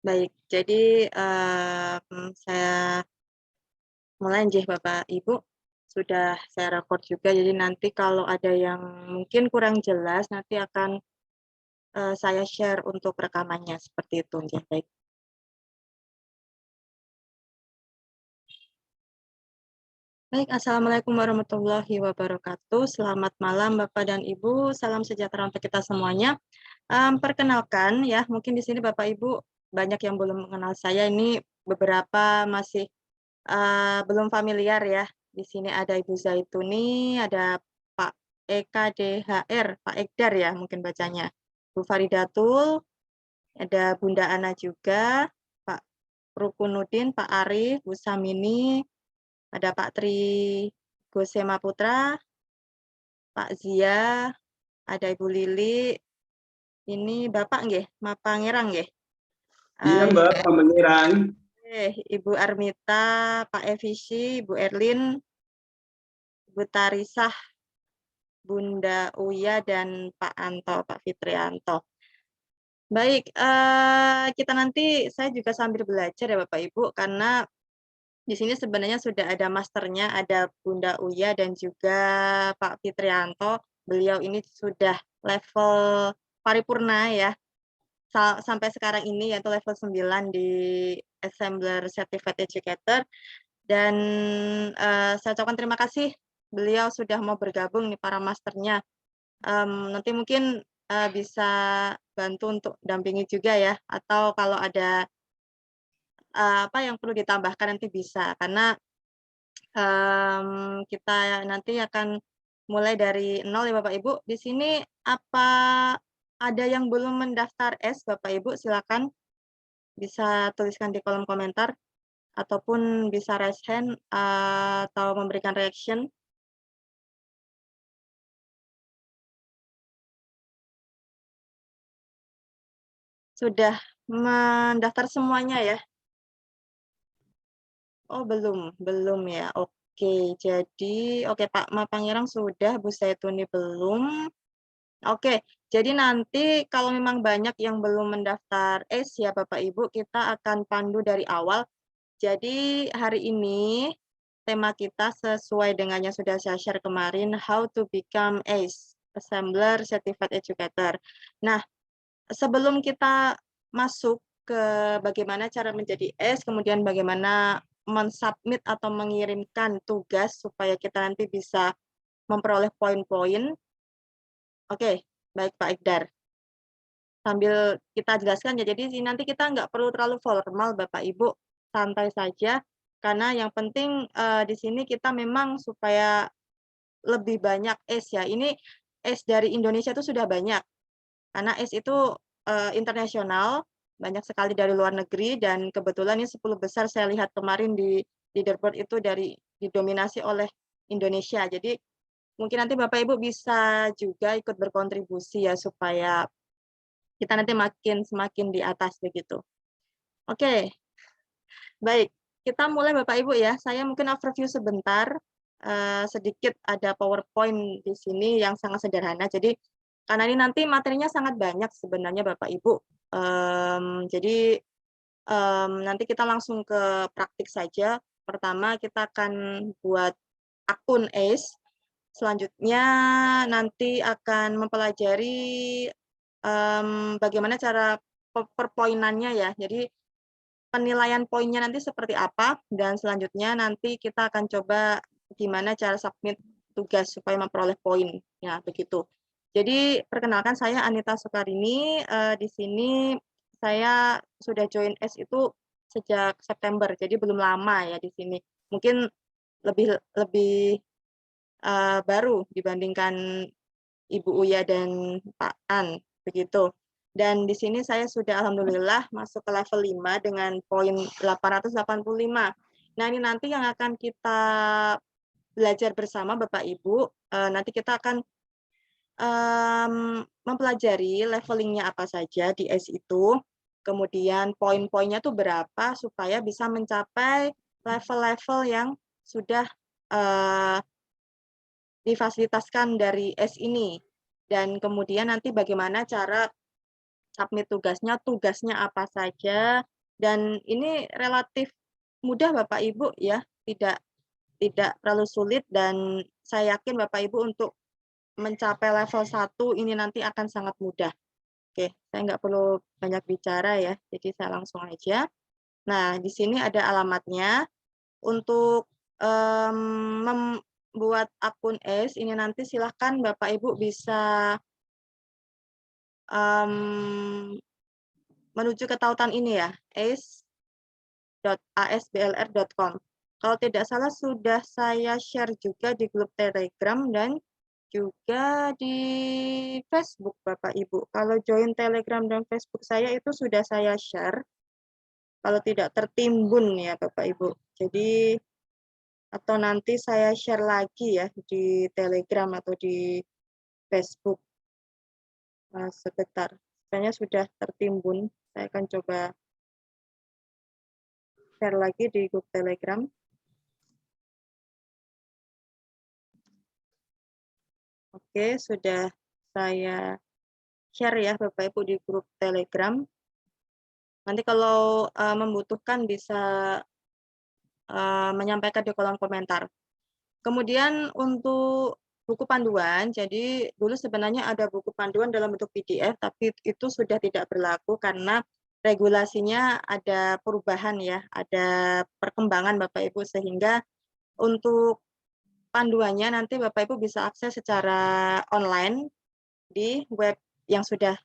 Baik, jadi, saya mulai nggih Bapak Ibu, sudah saya rekord juga, jadi nanti kalau ada yang mungkin kurang jelas, nanti akan, saya share untuk rekamannya, seperti itu nggih, baik. Baik, assalamualaikum warahmatullahi wabarakatuh. Selamat malam Bapak dan Ibu, salam sejahtera untuk kita semuanya. Perkenalkan ya, mungkin di sini Bapak Ibu banyak yang belum mengenal saya, ini beberapa masih belum familiar ya. Di sini ada Ibu Zaituni, ada Pak EKDHR, Pak Ekdar ya mungkin bacanya. Bu Faridatul, ada Bunda Ana juga, Pak Rukunuddin, Pak Arif, Bu Samini, ada Pak Tri Gosema Putra, Pak Zia, ada Ibu Lili, ini Bapak nggih, Mapangerang nggih? Iya Ibu Mbak, Pamenirang. Ibu Armita, Pak Evisi, Bu Erlin, Bu Tarisah, Bunda Uya, dan Pak Anto, Pak Fitrianto. Baik, kita nanti saya juga sambil belajar ya Bapak Ibu, karena di sini sebenarnya sudah ada masternya, ada Bunda Uya dan juga Pak Fitrianto. Beliau ini sudah level paripurna ya, sampai sekarang ini yaitu level 9 di Assembler Certified Educator. Dan saya ucapkan terima kasih beliau sudah mau bergabung nih para masternya. Nanti mungkin bisa bantu untuk dampingi juga ya, atau kalau ada apa yang perlu ditambahkan nanti bisa, karena kita nanti akan mulai dari nol ya Bapak Ibu. Di sini apa ada yang belum mendaftar S Bapak Ibu, silakan bisa tuliskan di kolom komentar ataupun bisa raise hand atau memberikan reaction. Sudah mendaftar semuanya ya? Oh belum ya, oke. Jadi oke Pak Mapangirang sudah, Bu Zaituni belum. Oke, jadi nanti kalau memang banyak yang belum mendaftar S ya Bapak Ibu, kita akan pandu dari awal. Jadi hari ini tema kita sesuai dengan yang sudah saya share kemarin, How to Become ACE, Assembler Certified Educator. Nah, sebelum kita masuk ke bagaimana cara menjadi ACE, kemudian bagaimana mensubmit atau mengirimkan tugas supaya kita nanti bisa memperoleh poin-poin. Oke, baik Pak Ekdar. Sambil kita jelaskan ya, jadi nanti kita nggak perlu terlalu formal Bapak Ibu, santai saja, karena yang penting di sini kita memang supaya lebih banyak ACE ya. Ini ACE dari Indonesia itu sudah banyak, karena ACE itu internasional, banyak sekali dari luar negeri, dan kebetulan ini 10 besar saya lihat kemarin di leaderboard itu didominasi oleh Indonesia. Jadi mungkin nanti Bapak Ibu bisa juga ikut berkontribusi ya, supaya kita nanti semakin di atas begitu. Oke, baik. Kita mulai Bapak Ibu ya. Saya mungkin overview sebentar, sedikit ada PowerPoint di sini yang sangat sederhana. Jadi karena ini nanti materinya sangat banyak sebenarnya Bapak Ibu. Jadi nanti kita langsung ke praktik saja. Pertama kita akan buat akun ACE. Selanjutnya nanti akan mempelajari bagaimana cara perpoinannya ya. Jadi penilaian poinnya nanti seperti apa, dan selanjutnya nanti kita akan coba gimana cara submit tugas supaya memperoleh poin. Ya, begitu. Jadi perkenalkan, saya Anita Sukarini, di sini saya sudah join S itu sejak September, jadi belum lama ya di sini. Mungkin lebih lebih baru dibandingkan Ibu Uya dan Pak An, begitu. Dan di sini saya sudah alhamdulillah masuk ke level 5 dengan poin 885. Nah, ini nanti yang akan kita belajar bersama Bapak Ibu, nanti kita akan mempelajari levelingnya apa saja di S itu, kemudian poin-poinnya tuh berapa supaya bisa mencapai level-level yang sudah difasilitaskan dari S ini. Dan kemudian nanti bagaimana cara submit tugasnya apa saja, Dan ini relatif mudah Bapak Ibu ya, tidak terlalu sulit dan saya yakin Bapak Ibu untuk mencapai level 1 ini nanti akan sangat mudah. Oke, saya nggak perlu banyak bicara ya, jadi saya langsung aja. Nah, di sini ada alamatnya. Untuk membuat akun ACE ini nanti silahkan Bapak Ibu bisa menuju ke tautan ini ya, ace.asblr.com. Kalau tidak salah sudah saya share juga di grup Telegram dan juga di Facebook Bapak Ibu. Kalau join Telegram dan Facebook saya itu sudah saya share. Kalau tidak tertimbun ya Bapak Ibu. Jadi atau nanti saya share lagi ya di Telegram atau di Facebook. Sebentar, sebenarnya sudah tertimbun. Saya akan coba share lagi di grup Telegram. Oke, sudah saya share ya Bapak Ibu di grup Telegram. Nanti kalau membutuhkan bisa menyampaikan di kolom komentar. Kemudian untuk buku panduan, jadi dulu sebenarnya ada buku panduan dalam bentuk PDF, tapi itu sudah tidak berlaku karena regulasinya ada perubahan ya, ada perkembangan Bapak Ibu, sehingga untuk panduannya nanti Bapak Ibu bisa akses secara online di web yang sudah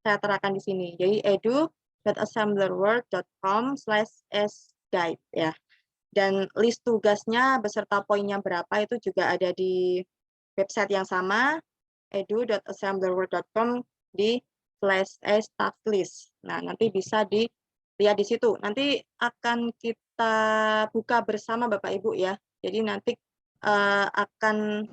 saya terapkan di sini. Jadi edu.assemblerworld.com/sguide ya. Dan list tugasnya beserta poinnya berapa itu juga ada di website yang sama, edu.assemblerworld.com di /staff list. Nah, nanti bisa dilihat di situ. Nanti akan kita buka bersama Bapak Ibu ya. Jadi nanti akan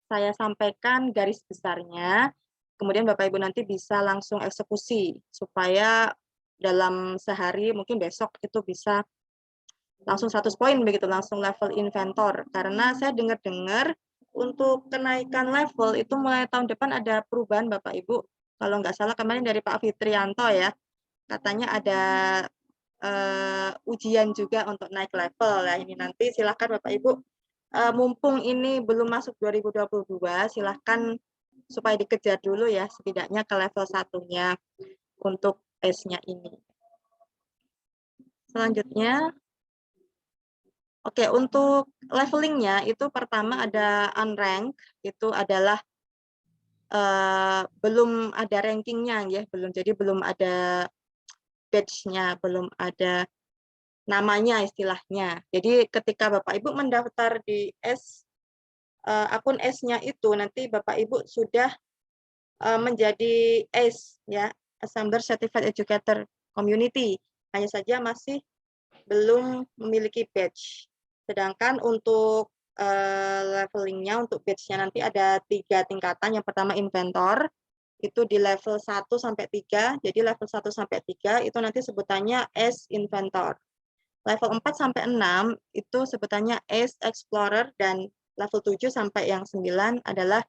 saya sampaikan garis besarnya, kemudian Bapak Ibu nanti bisa langsung eksekusi, supaya dalam sehari, mungkin besok itu bisa langsung 100 poin begitu, langsung level inventor. Karena saya dengar-dengar untuk kenaikan level itu mulai tahun depan ada perubahan Bapak Ibu. Kalau nggak salah kemarin dari Pak Fitrianto ya, katanya ada ujian juga untuk naik level. Nah, ini nanti silahkan Bapak Ibu, mumpung ini belum masuk 2022, silahkan supaya dikejar dulu ya, setidaknya ke level 1-nya untuk S-nya ini. Selanjutnya, oke, untuk levelingnya itu pertama ada unranked, itu adalah belum ada rankingnya ya, jadi belum ada badge-nya, belum ada namanya istilahnya. Jadi ketika Bapak Ibu mendaftar di akun S-nya itu, nanti Bapak Ibu sudah menjadi ACE ya, Assembler Certified Educator Community. Hanya saja masih belum memiliki badge. Sedangkan untuk levelingnya, untuk badge-nya nanti ada 3 tingkatan. Yang pertama inventor, itu di level 1 sampai 3. Jadi level 1 sampai 3 itu nanti sebutannya as inventor. Level 4 sampai 6 itu sebutannya as explorer, dan level 7 sampai yang 9 adalah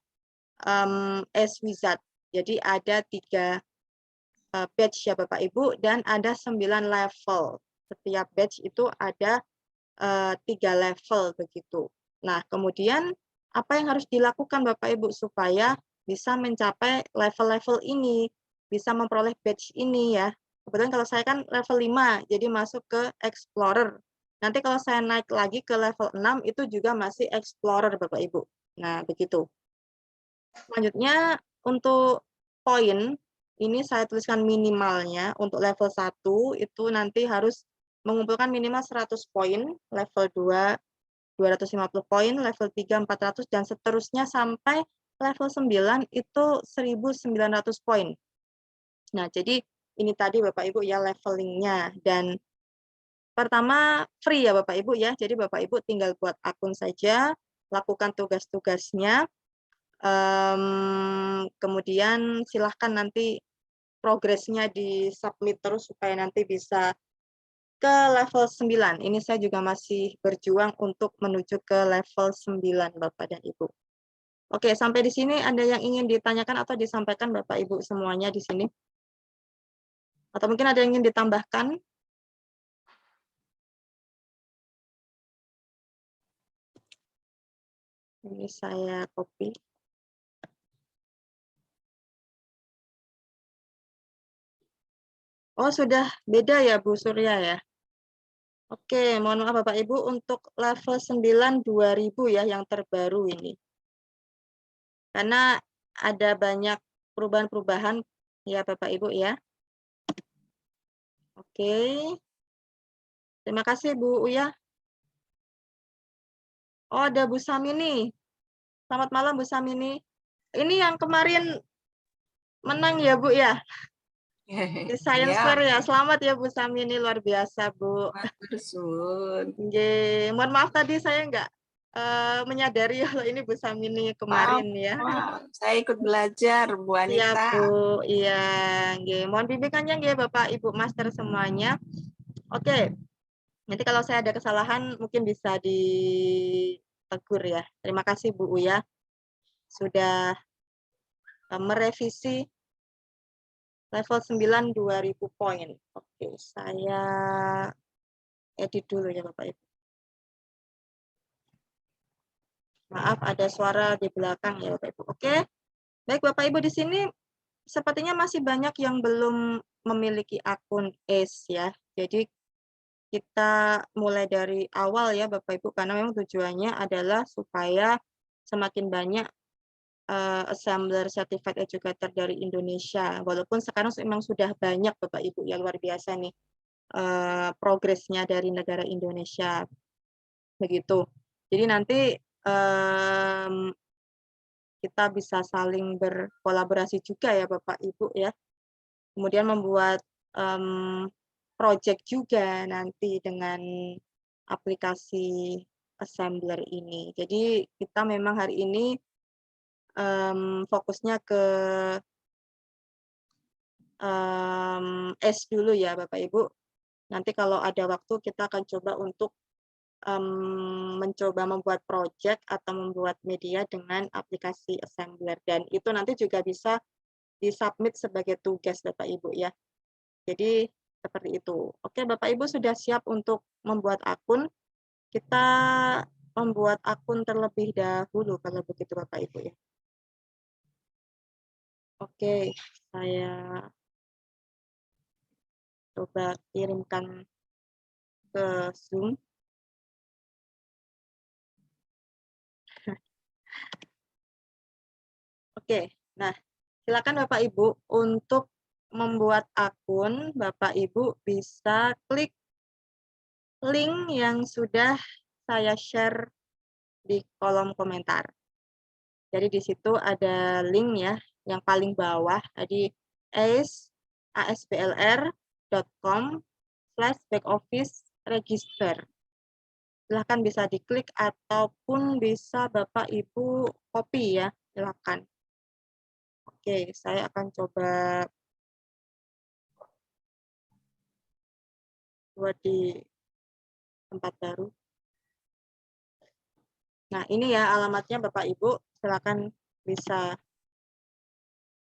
as wizard. Jadi ada 3 batch ya Bapak Ibu, dan ada 9 level. Setiap batch itu ada 3 level begitu. Nah, kemudian apa yang harus dilakukan Bapak Ibu supaya bisa mencapai level-level ini, bisa memperoleh badge ini ya. Kebetulan kalau saya kan level 5, jadi masuk ke Explorer. Nanti kalau saya naik lagi ke level 6, itu juga masih Explorer Bapak Ibu. Nah, begitu. Selanjutnya, untuk poin, ini saya tuliskan minimalnya. Untuk level 1, itu nanti harus mengumpulkan minimal 100 poin, level 2, 250 poin, level 3, 400, dan seterusnya sampai level 9 itu 1.900 poin. Nah, jadi ini tadi Bapak Ibu ya levelingnya. Dan pertama free ya Bapak Ibu ya, jadi Bapak Ibu tinggal buat akun saja, lakukan tugas-tugasnya, kemudian silahkan nanti progresnya di submit terus supaya nanti bisa ke level 9. Ini saya juga masih berjuang untuk menuju ke level 9 Bapak dan Ibu. Oke, sampai di sini ada yang ingin ditanyakan atau disampaikan Bapak Ibu semuanya di sini? Atau mungkin ada yang ingin ditambahkan? Ini saya copy. Oh, sudah beda ya Bu Surya ya? Oke, mohon maaf Bapak Ibu untuk level 9 2000 ya yang terbaru ini. Karena ada banyak perubahan-perubahan ya Bapak Ibu ya. Oke. Terima kasih Bu Uya. Oh, ada Bu Samini. Selamat malam Bu Samini. Ini yang kemarin menang ya Bu ya? Di Science Iya, Fair ya. Selamat ya Bu Samini, luar biasa Bu. matur suwun. Nggih, mohon maaf tadi saya nggak menyadari kalau ini Bu Samini kemarin ya. Saya ikut belajar Bu Iya Anita. Bu, iya nggih. Mohon bimbingannya nggih Bapak Ibu Master semuanya. Oke. Nanti kalau saya ada kesalahan mungkin bisa ditegur ya. Terima kasih Bu Uya sudah merevisi level 9 2000 poin. Oke, saya edit dulu ya Bapak Ibu. Maaf ada suara di belakang ya Bapak Ibu. Oke. Baik Bapak Ibu di sini sepertinya masih banyak yang belum memiliki akun ACE ya. Jadi kita mulai dari awal ya Bapak Ibu karena memang tujuannya adalah supaya semakin banyak assembler certified educator dari Indonesia. Walaupun sekarang memang sudah banyak Bapak Ibu ya luar biasa nih progresnya dari negara Indonesia. Begitu. Jadi nanti kita bisa saling berkolaborasi juga ya Bapak Ibu ya. Kemudian membuat project juga nanti dengan aplikasi assembler ini. Jadi kita memang hari ini fokusnya ke S dulu ya Bapak Ibu. Nanti kalau ada waktu kita akan coba untuk mencoba membuat project atau membuat media dengan aplikasi assembler dan itu nanti juga bisa disubmit sebagai tugas Bapak Ibu ya. Jadi seperti itu. Oke Bapak Ibu sudah siap untuk membuat akun. Kita membuat akun terlebih dahulu kalau begitu Bapak Ibu ya. Oke, saya coba kirimkan ke Zoom. Oke, nah silakan Bapak Ibu untuk membuat akun, Bapak Ibu bisa klik link yang sudah saya share di kolom komentar. Jadi di situ ada link ya, yang paling bawah, jadi asplr.com/backoffice-register. Silahkan bisa diklik ataupun bisa Bapak Ibu copy ya, silahkan. Oke, saya akan coba buat di tempat baru. Nah, ini ya alamatnya Bapak Ibu, silakan bisa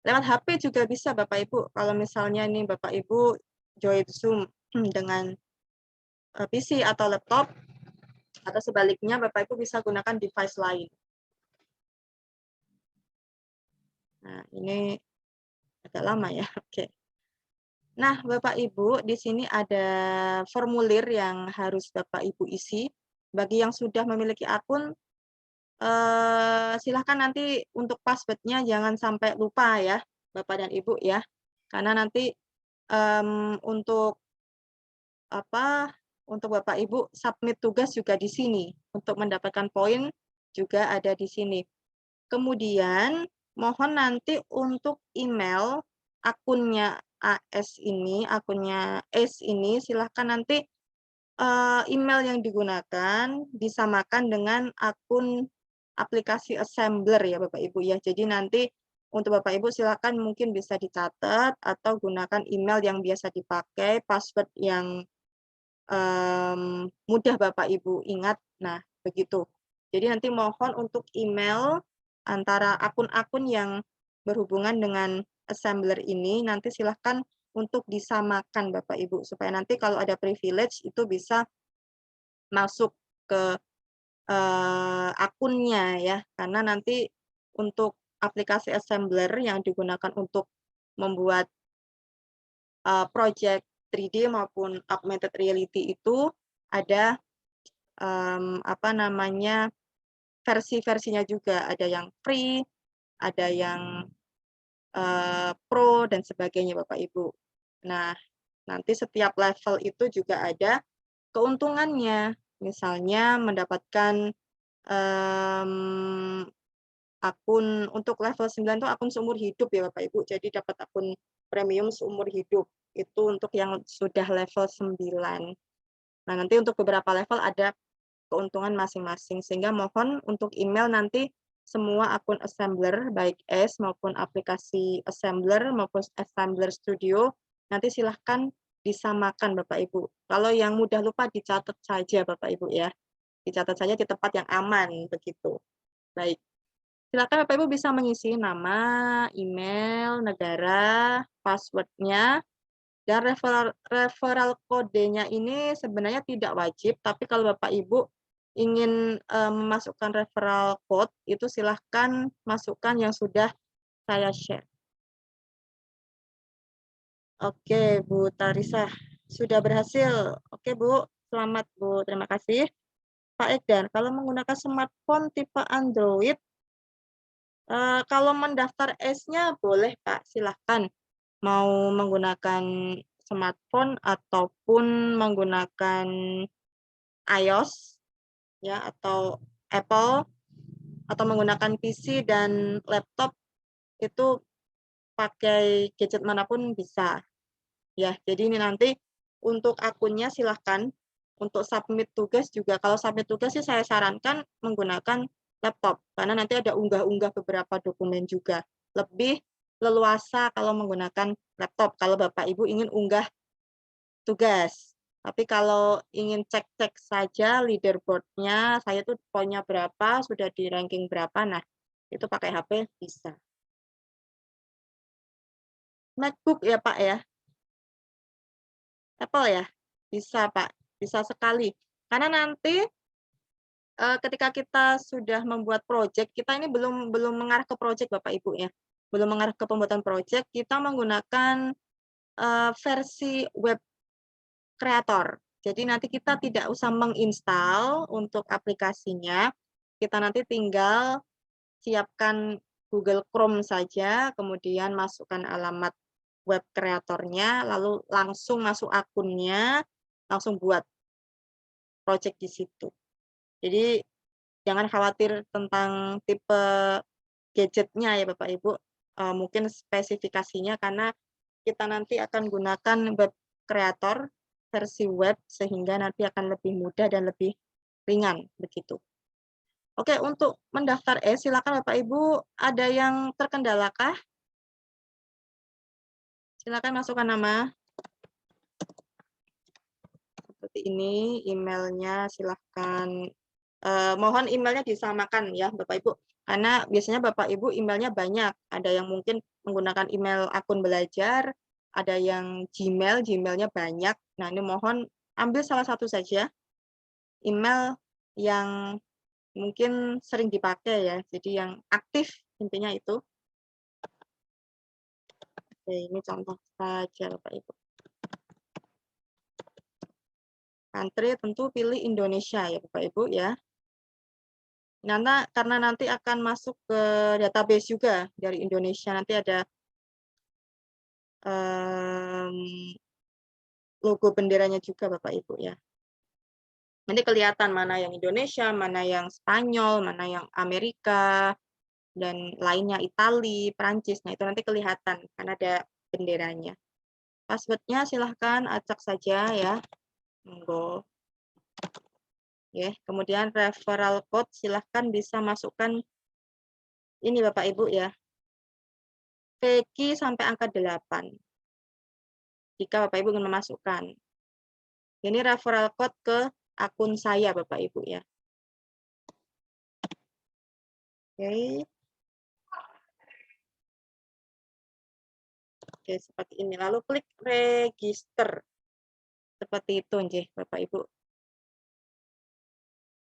lewat HP juga bisa Bapak Ibu. Kalau misalnya nih Bapak Ibu join Zoom dengan PC atau laptop, atau sebaliknya Bapak Ibu bisa gunakan device lain. Nah, ini agak lama ya. Oke. Nah, Bapak Ibu, di sini ada formulir yang harus Bapak Ibu isi. Bagi yang sudah memiliki akun, silahkan nanti untuk password-nya jangan sampai lupa ya, Bapak dan Ibu ya. Karena nanti untuk Bapak Ibu submit tugas juga di sini. Untuk mendapatkan poin juga ada di sini. Kemudian mohon nanti untuk email akunnya AS ini, akunnya ACE ini silahkan nanti email yang digunakan disamakan dengan akun aplikasi assembler ya Bapak Ibu ya. Jadi nanti untuk Bapak Ibu silakan mungkin bisa dicatat atau gunakan email yang biasa dipakai, password yang mudah Bapak Ibu ingat. Nah, begitu. Jadi nanti mohon untuk email antara akun-akun yang berhubungan dengan assembler ini nanti silahkan untuk disamakan Bapak Ibu supaya nanti kalau ada privilege itu bisa masuk ke akunnya ya, karena nanti untuk aplikasi assembler yang digunakan untuk membuat project 3D maupun augmented reality itu ada apa namanya, versi-versinya juga, ada yang free, ada yang pro dan sebagainya Bapak Ibu. Nah, nanti setiap level itu juga ada keuntungannya. Misalnya mendapatkan akun untuk level 9 itu akun seumur hidup ya Bapak Ibu. Jadi dapat akun premium seumur hidup. Itu untuk yang sudah level 9. Nah, nanti untuk beberapa level ada keuntungan masing-masing. Sehingga mohon untuk email nanti semua akun assembler, baik S maupun aplikasi assembler maupun assembler studio, nanti silahkan disamakan Bapak Ibu. Kalau yang mudah lupa dicatat saja Bapak Ibu ya. Dicatat saja di tempat yang aman begitu. Baik. Silakan Bapak Ibu bisa mengisi nama, email, negara, password-nya, dan referral kodenya ini sebenarnya tidak wajib, tapi kalau Bapak Ibu ingin memasukkan referral code, itu silahkan masukkan yang sudah saya share. Oke, Bu Tarisa, sudah berhasil. Oke, Bu, selamat Bu, terima kasih. Pak Ekdan, kalau menggunakan smartphone tipe Android, kalau mendaftar S-nya boleh Pak, silahkan. Mau menggunakan smartphone ataupun menggunakan iOS ya atau Apple atau menggunakan PC dan laptop itu pakai gadget manapun bisa. Ya, jadi ini nanti untuk akunnya silahkan untuk submit tugas juga. Kalau submit tugas sih saya sarankan menggunakan laptop karena nanti ada unggah-unggah beberapa dokumen juga. Lebih leluasa kalau menggunakan laptop kalau Bapak Ibu ingin unggah tugas. Tapi kalau ingin cek-cek saja leaderboard-nya, saya tuh poinnya berapa, sudah di ranking berapa, nah itu pakai HP bisa. MacBook ya Pak ya? Apple ya? Bisa Pak, bisa sekali. Karena nanti ketika kita sudah membuat project, kita ini belum mengarah ke project Bapak Ibu ya. Belum mengarah ke pembuatan project, kita menggunakan versi web kreator. Jadi nanti kita tidak usah menginstal untuk aplikasinya, kita nanti tinggal siapkan Google Chrome saja, kemudian masukkan alamat web kreatornya, lalu langsung masuk akunnya, langsung buat project di situ. Jadi jangan khawatir tentang tipe gadgetnya ya Bapak Ibu, mungkin spesifikasinya karena kita nanti akan gunakan web kreator versi web sehingga nanti akan lebih mudah dan lebih ringan begitu. Oke, untuk mendaftar silakan Bapak Ibu, ada yang terkendalakah? Silakan masukkan nama. Seperti ini, emailnya silahkan. Mohon emailnya disamakan ya Bapak Ibu, karena biasanya Bapak Ibu emailnya banyak. Ada yang mungkin menggunakan email akun belajar, ada yang Gmail, Gmailnya banyak. Nah ini mohon ambil salah satu saja, email yang mungkin sering dipakai ya, jadi yang aktif intinya itu. Oke, ini contoh saja Bapak Ibu. Country tentu pilih Indonesia ya Bapak Ibu ya. Karena nanti akan masuk ke database juga dari Indonesia, nanti ada logo benderanya juga Bapak Ibu ya. Nanti kelihatan mana yang Indonesia, mana yang Spanyol, mana yang Amerika, dan lainnya Itali, Prancis. Nah itu nanti kelihatan karena ada benderanya. Passwordnya silahkan acak saja ya. Monggo. Ya, kemudian referral code silahkan bisa masukkan ini Bapak Ibu ya. PG sampai angka 8. Jika Bapak Ibu ingin memasukkan. Ini referral code ke akun saya Bapak Ibu ya. Oke. Oke, seperti ini. Lalu klik register. Seperti itu nggih, Bapak Ibu.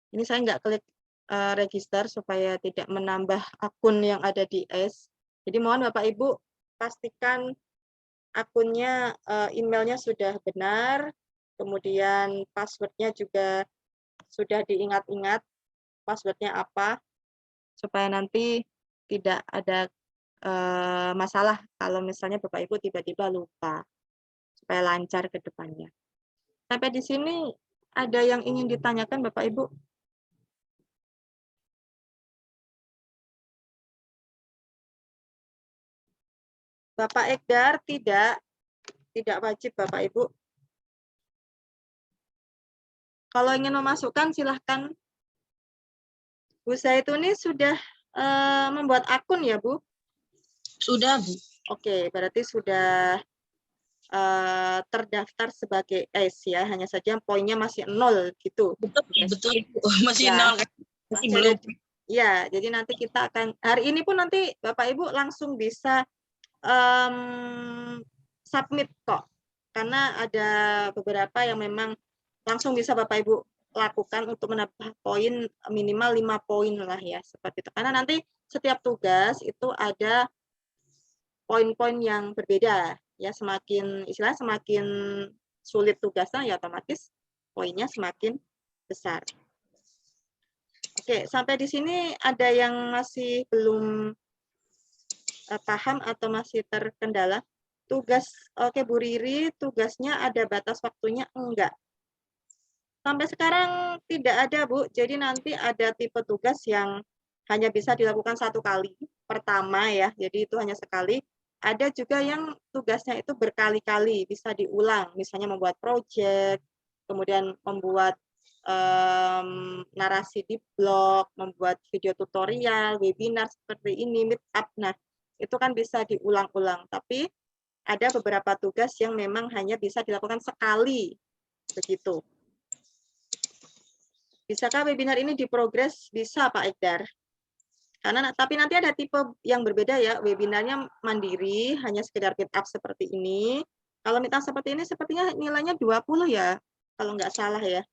Ini saya nggak klik register supaya tidak menambah akun yang ada di S. Jadi mohon Bapak Ibu pastikan akunnya, emailnya sudah benar, kemudian password-nya juga sudah diingat-ingat, password-nya apa, supaya nanti tidak ada masalah kalau misalnya Bapak Ibu tiba-tiba lupa, supaya lancar ke depannya. Sampai di sini ada yang ingin ditanyakan Bapak Ibu? Bapak Ekdar tidak wajib Bapak Ibu. Kalau ingin memasukkan silahkan. Bu Zaituni sudah membuat akun ya Bu? Sudah, Bu. Oke, berarti sudah terdaftar sebagai S ya, hanya saja poinnya masih 0 gitu. Betul, betul, Bu. Masih Ya. 0 kan? Masih belum. Ya, jadi nanti kita akan hari ini pun nanti Bapak Ibu langsung bisa submit kok. Karena ada beberapa yang memang langsung bisa Bapak Ibu lakukan untuk menambah poin minimal 5 poin lah ya, seperti itu. Karena nanti setiap tugas itu ada poin-poin yang berbeda ya, semakin sulit tugasnya ya otomatis poinnya semakin besar. Oke, sampai di sini ada yang masih belum paham atau masih terkendala? Tugas, oke Bu Riri, tugasnya ada batas waktunya? Enggak. Sampai sekarang tidak ada Bu, jadi nanti ada tipe tugas yang hanya bisa dilakukan 1 kali, pertama ya, jadi itu hanya sekali. Ada juga yang tugasnya itu berkali-kali, bisa diulang, misalnya membuat project, kemudian membuat narasi di blog, membuat video tutorial, webinar seperti ini, meet up. Nah, itu kan bisa diulang-ulang, tapi ada beberapa tugas yang memang hanya bisa dilakukan sekali, begitu. Bisakah webinar ini diprogres? Bisa Pak Ekdar. Karena tapi nanti ada tipe yang berbeda ya, webinarnya mandiri, hanya sekedar meet up seperti ini. Kalau meet up seperti ini sepertinya nilainya 20 ya, kalau nggak salah ya.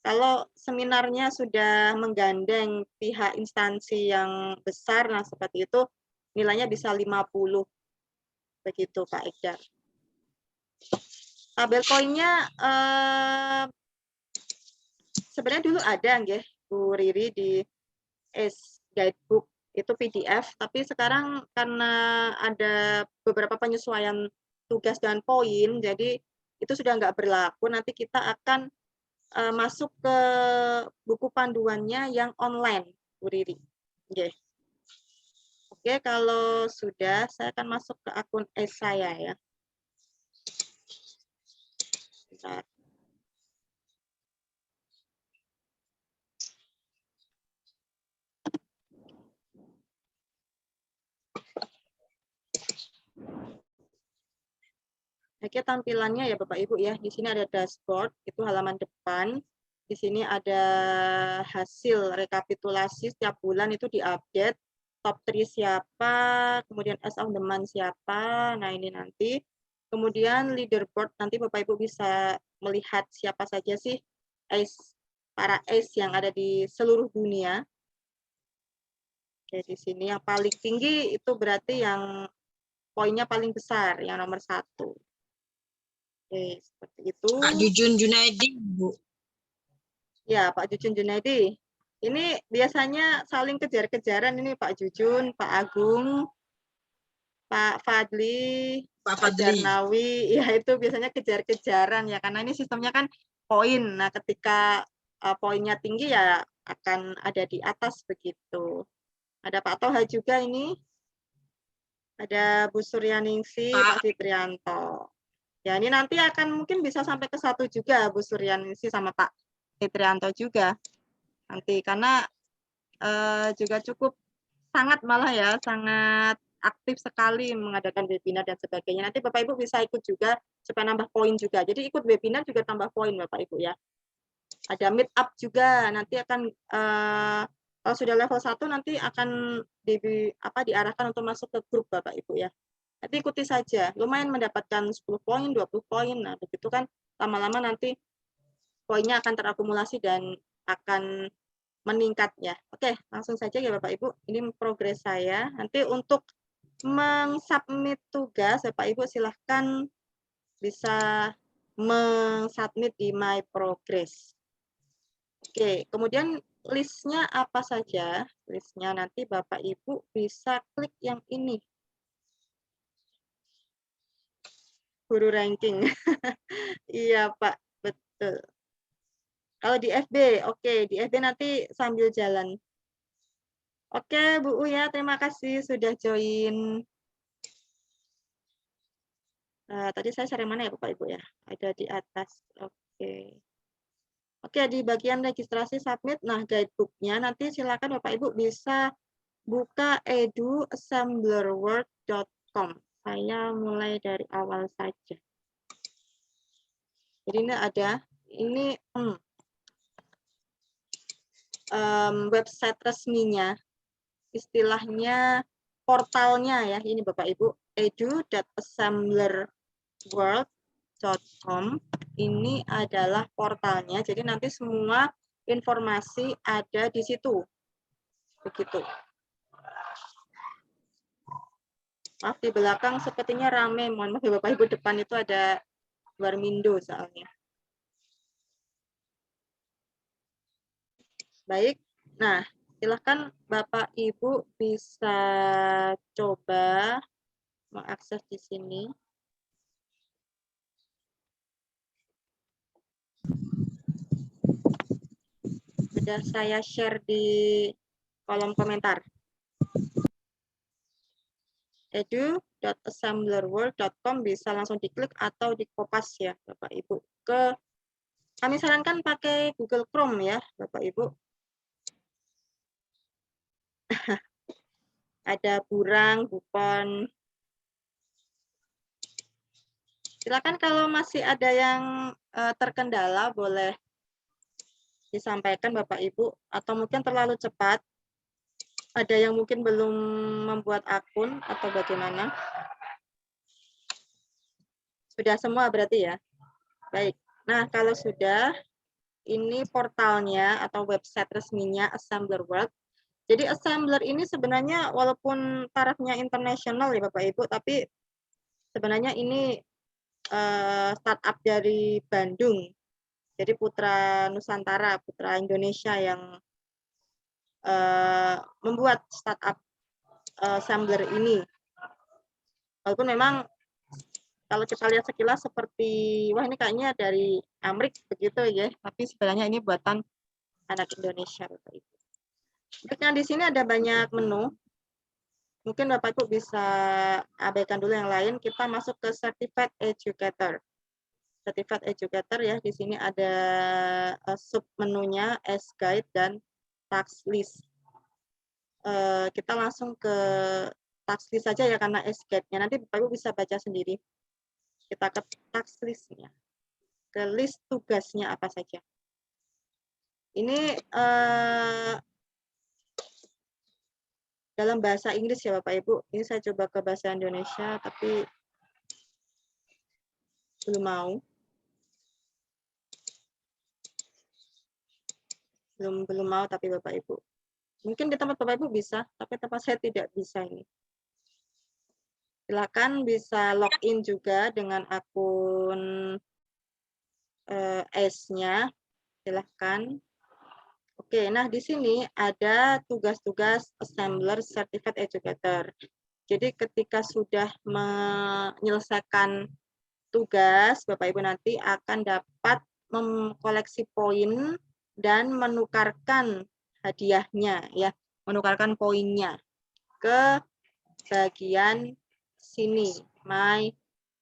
Kalau seminarnya sudah menggandeng pihak instansi yang besar, nah seperti itu nilainya bisa 50. Begitu Pak Ekdar. Tabel koinnya sebenarnya dulu ada nggih Bu Riri di guidebook itu PDF, tapi sekarang karena ada beberapa penyesuaian tugas dan poin, jadi itu sudah nggak berlaku. Nanti kita akan masuk ke buku panduannya yang online, Bu Riri. Okay. Oke, kalau sudah, saya akan masuk ke akun saya ya. Bentar. Oke, tampilannya ya Bapak Ibu ya. Di sini ada dashboard, itu halaman depan. Di sini ada hasil rekapitulasi setiap bulan itu diupdate. Top 3 siapa, kemudian as of the month siapa. Nah, ini nanti. Kemudian leaderboard, nanti Bapak Ibu bisa melihat siapa saja sih para ace yang ada di seluruh dunia. Oke, di sini yang paling tinggi itu berarti yang poinnya paling besar, yang nomor 1. Oke, seperti itu. Pak Jujun Junaidi, Bu. Ya, Pak Jujun Junaidi. Ini biasanya saling kejar-kejaran ini Pak Jujun, Pak Agung, Pak Fadli, Pak Jarnawi. Ya, itu biasanya kejar-kejaran ya, karena ini sistemnya kan poin. Nah, ketika poinnya tinggi ya akan ada di atas begitu. Ada Pak Toha juga ini. Ada Bu Suryaningsih, Pak Fitrianto. Ya, ini nanti akan mungkin bisa sampai ke 1 juga Bu Suryaningsih sama Pak Fitrianto juga. Nanti karena juga cukup sangat malah ya, sangat aktif sekali mengadakan webinar dan sebagainya. Nanti Bapak Ibu bisa ikut juga supaya nambah poin juga. Jadi ikut webinar juga tambah poin Bapak Ibu ya. Ada meet up juga, nanti akan kalau sudah level 1 nanti akan diarahkan untuk masuk ke grup Bapak Ibu ya. Nanti ikuti saja, lumayan mendapatkan 10 poin, 20 poin. Nah, begitu kan lama-lama nanti poinnya akan terakumulasi dan akan meningkat ya. Oke, langsung saja ya Bapak Ibu. Ini progres saya. Nanti untuk mengsubmit tugas, Bapak Ibu silahkan bisa mengsubmit di My Progress. Oke, kemudian listnya apa saja? Listnya nanti Bapak Ibu bisa klik yang ini. Guru ranking. Iya Pak, betul. Kalau di FB, oke, di FB nanti sambil jalan. Oke, Bu Uya, terima kasih sudah join. Tadi saya share mana ya Bapak Ibu ya? Ada di atas. Oke. Oke, di bagian registrasi submit, nah guidebook-nya nanti silakan Bapak Ibu bisa buka eduassemblerworld.com. Saya mulai dari awal saja. Jadi ini ada, ini website resminya, istilahnya portalnya ya, ini Bapak Ibu, edu.assemblerworld.com. Ini adalah portalnya, jadi nanti semua informasi ada di situ. Begitu. Maaf, di belakang sepertinya rame. Mohon maaf ya Bapak Ibu, depan itu ada Warmindo soalnya. Baik, nah silahkan Bapak Ibu bisa coba mengakses di sini. Sudah saya share di kolom komentar. edu.assemblerworld.com bisa langsung diklik atau dikopas ya Bapak Ibu. Kami sarankan pakai Google Chrome ya Bapak Ibu. Ada Burang, Bupon. Silakan kalau masih ada yang terkendala boleh disampaikan Bapak Ibu, atau mungkin terlalu cepat. Ada yang mungkin belum membuat akun atau bagaimana? Sudah semua berarti ya? Baik. Nah, kalau sudah, ini portalnya atau website resminya Assembler World. Jadi Assembler ini sebenarnya walaupun tarafnya internasional ya Bapak Ibu, tapi sebenarnya ini startup dari Bandung. Jadi putra Nusantara, putra Indonesia yang membuat startup Assembler ini. Walaupun memang kalau kita lihat sekilas seperti, wah ini kayaknya dari Amrik begitu ya, tapi sebenarnya ini buatan anak Indonesia Bapak Ibu. Untuk yang di sini ada banyak menu. Mungkin Bapak Ibu bisa abaikan dulu yang lain. Kita masuk ke Certified Educator. Certified Educator ya, di sini ada sub menunya as guide dan task list. Kita langsung ke task list saja ya karena as guide-nya. Nanti Bapak Ibu bisa baca sendiri. Kita ke task list-nya. Ke list tugasnya apa saja. Ini dalam bahasa Inggris ya Bapak Ibu. Ini saya coba ke bahasa Indonesia tapi belum mau. Belum mau tapi Bapak Ibu. Mungkin di tempat Bapak Ibu bisa, tapi tempat saya tidak bisa ini. Silakan bisa login juga dengan akun ACE-nya. Silakan. Oke, nah di sini ada tugas-tugas Assembler Certified Educator. Jadi ketika sudah menyelesaikan tugas, Bapak Ibu nanti akan dapat mengkoleksi poin dan menukarkan hadiahnya ya, menukarkan poinnya ke bagian sini, My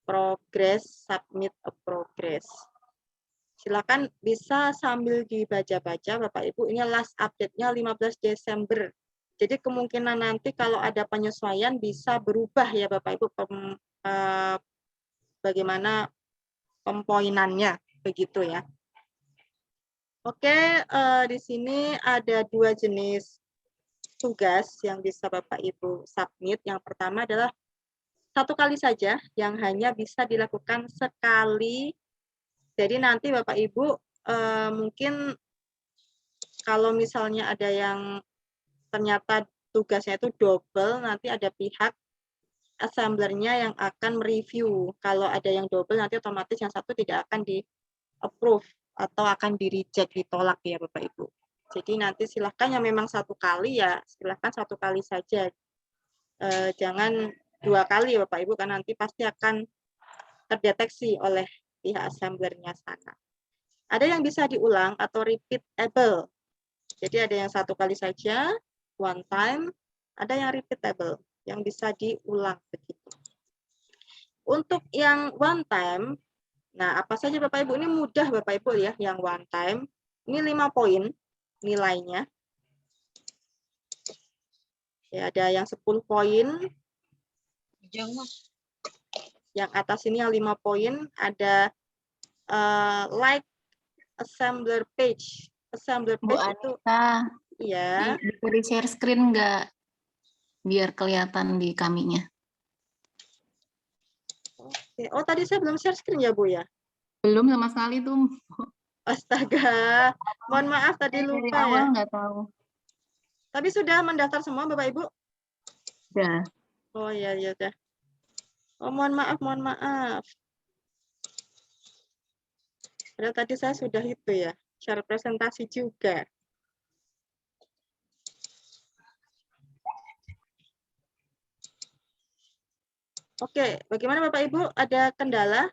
Progress, Submit a Progress. Silakan bisa sambil dibaca-baca Bapak Ibu, ini last update-nya 15 Desember. Jadi kemungkinan nanti kalau ada penyesuaian bisa berubah ya Bapak Ibu bagaimana pempoinannya begitu ya. Oke, di sini ada dua jenis tugas yang bisa Bapak Ibu submit. Yang pertama adalah satu kali saja yang hanya bisa dilakukan sekali. Jadi nanti Bapak Ibu mungkin kalau misalnya ada yang ternyata tugasnya itu double, nanti ada pihak assemblernya yang akan mereview. Kalau ada yang double, nanti otomatis yang satu tidak akan di-approve atau akan di-reject, ditolak ya Bapak Ibu. Jadi nanti silahkan yang memang satu kali ya, silahkan satu kali saja. Jangan 2 kali ya Bapak Ibu, karena nanti pasti akan terdeteksi oleh pihak assemblernya sana. Ada yang bisa diulang atau repeatable. Jadi ada yang satu kali saja, one time, ada yang repeatable, yang bisa diulang begitu. Untuk yang one time, nah apa saja Bapak Ibu, ini mudah Bapak Ibu ya, yang one time, ini 5 poin nilainya. Ya, ada yang 10 poin, Jangan. yang atas ini yang 5 poin, ada like assembler page. Assembler Bu page itu, Anita, ya. diberi share screen nggak? Biar kelihatan di kaminya. Oke. Oh, tadi saya belum share screen ya, Bu ya? Belum sama sekali tuh. Astaga, mohon maaf tadi Dari lupa ya. awal nggak tahu. Tapi sudah mendaftar semua Bapak Ibu? Udah. Oh ya, ya udah. Oh, mohon maaf, mohon maaf. Padahal tadi saya sudah itu ya, share presentasi juga. Oke, bagaimana Bapak Ibu? Ada kendala?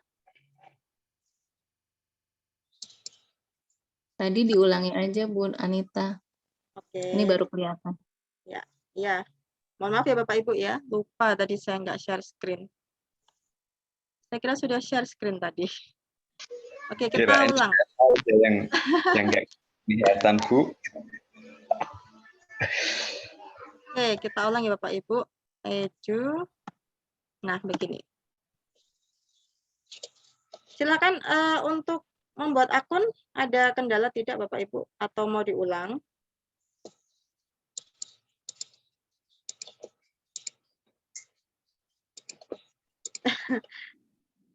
Tadi diulangi aja Bu Anita. Oke. Ini baru kelihatan. Ya. Mohon maaf ya Bapak Ibu ya, lupa tadi saya nggak share screen. Saya kira sudah share screen tadi. Oke, kita Kirain ulang. yang nggak kelihatan, Bu. Oke, kita ulang ya Bapak Ibu. Edu. Nah, begini. Silakan untuk membuat akun, ada kendala tidak Bapak Ibu? Atau mau diulang?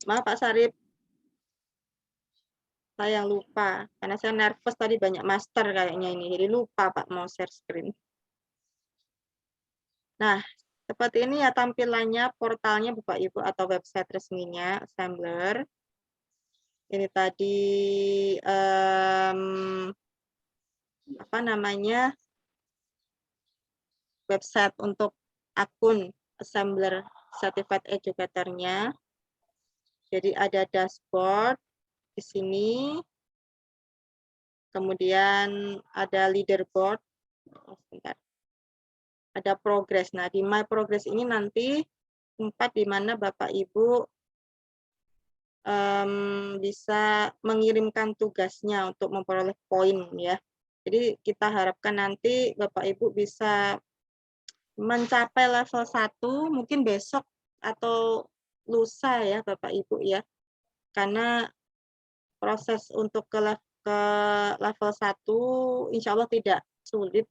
Maaf Pak Sarip. Saya yang lupa, karena saya nervous tadi banyak master kayaknya ini. Jadi lupa Pak mau share screen. Nah, seperti ini ya tampilannya, portalnya Bapak Ibu atau website resminya Assembler. Ini tadi apa namanya, website untuk akun Assembler Certified Educator-nya. Jadi ada dashboard di sini, kemudian ada leaderboard, sebentar. Ada progress. Nah, di My Progress ini nanti tempat di mana Bapak Ibu bisa mengirimkan tugasnya untuk memperoleh poin ya. Jadi kita harapkan nanti Bapak Ibu bisa mencapai level 1 mungkin besok atau lusa ya Bapak Ibu ya. Karena proses untuk ke level 1 insya Allah tidak sulit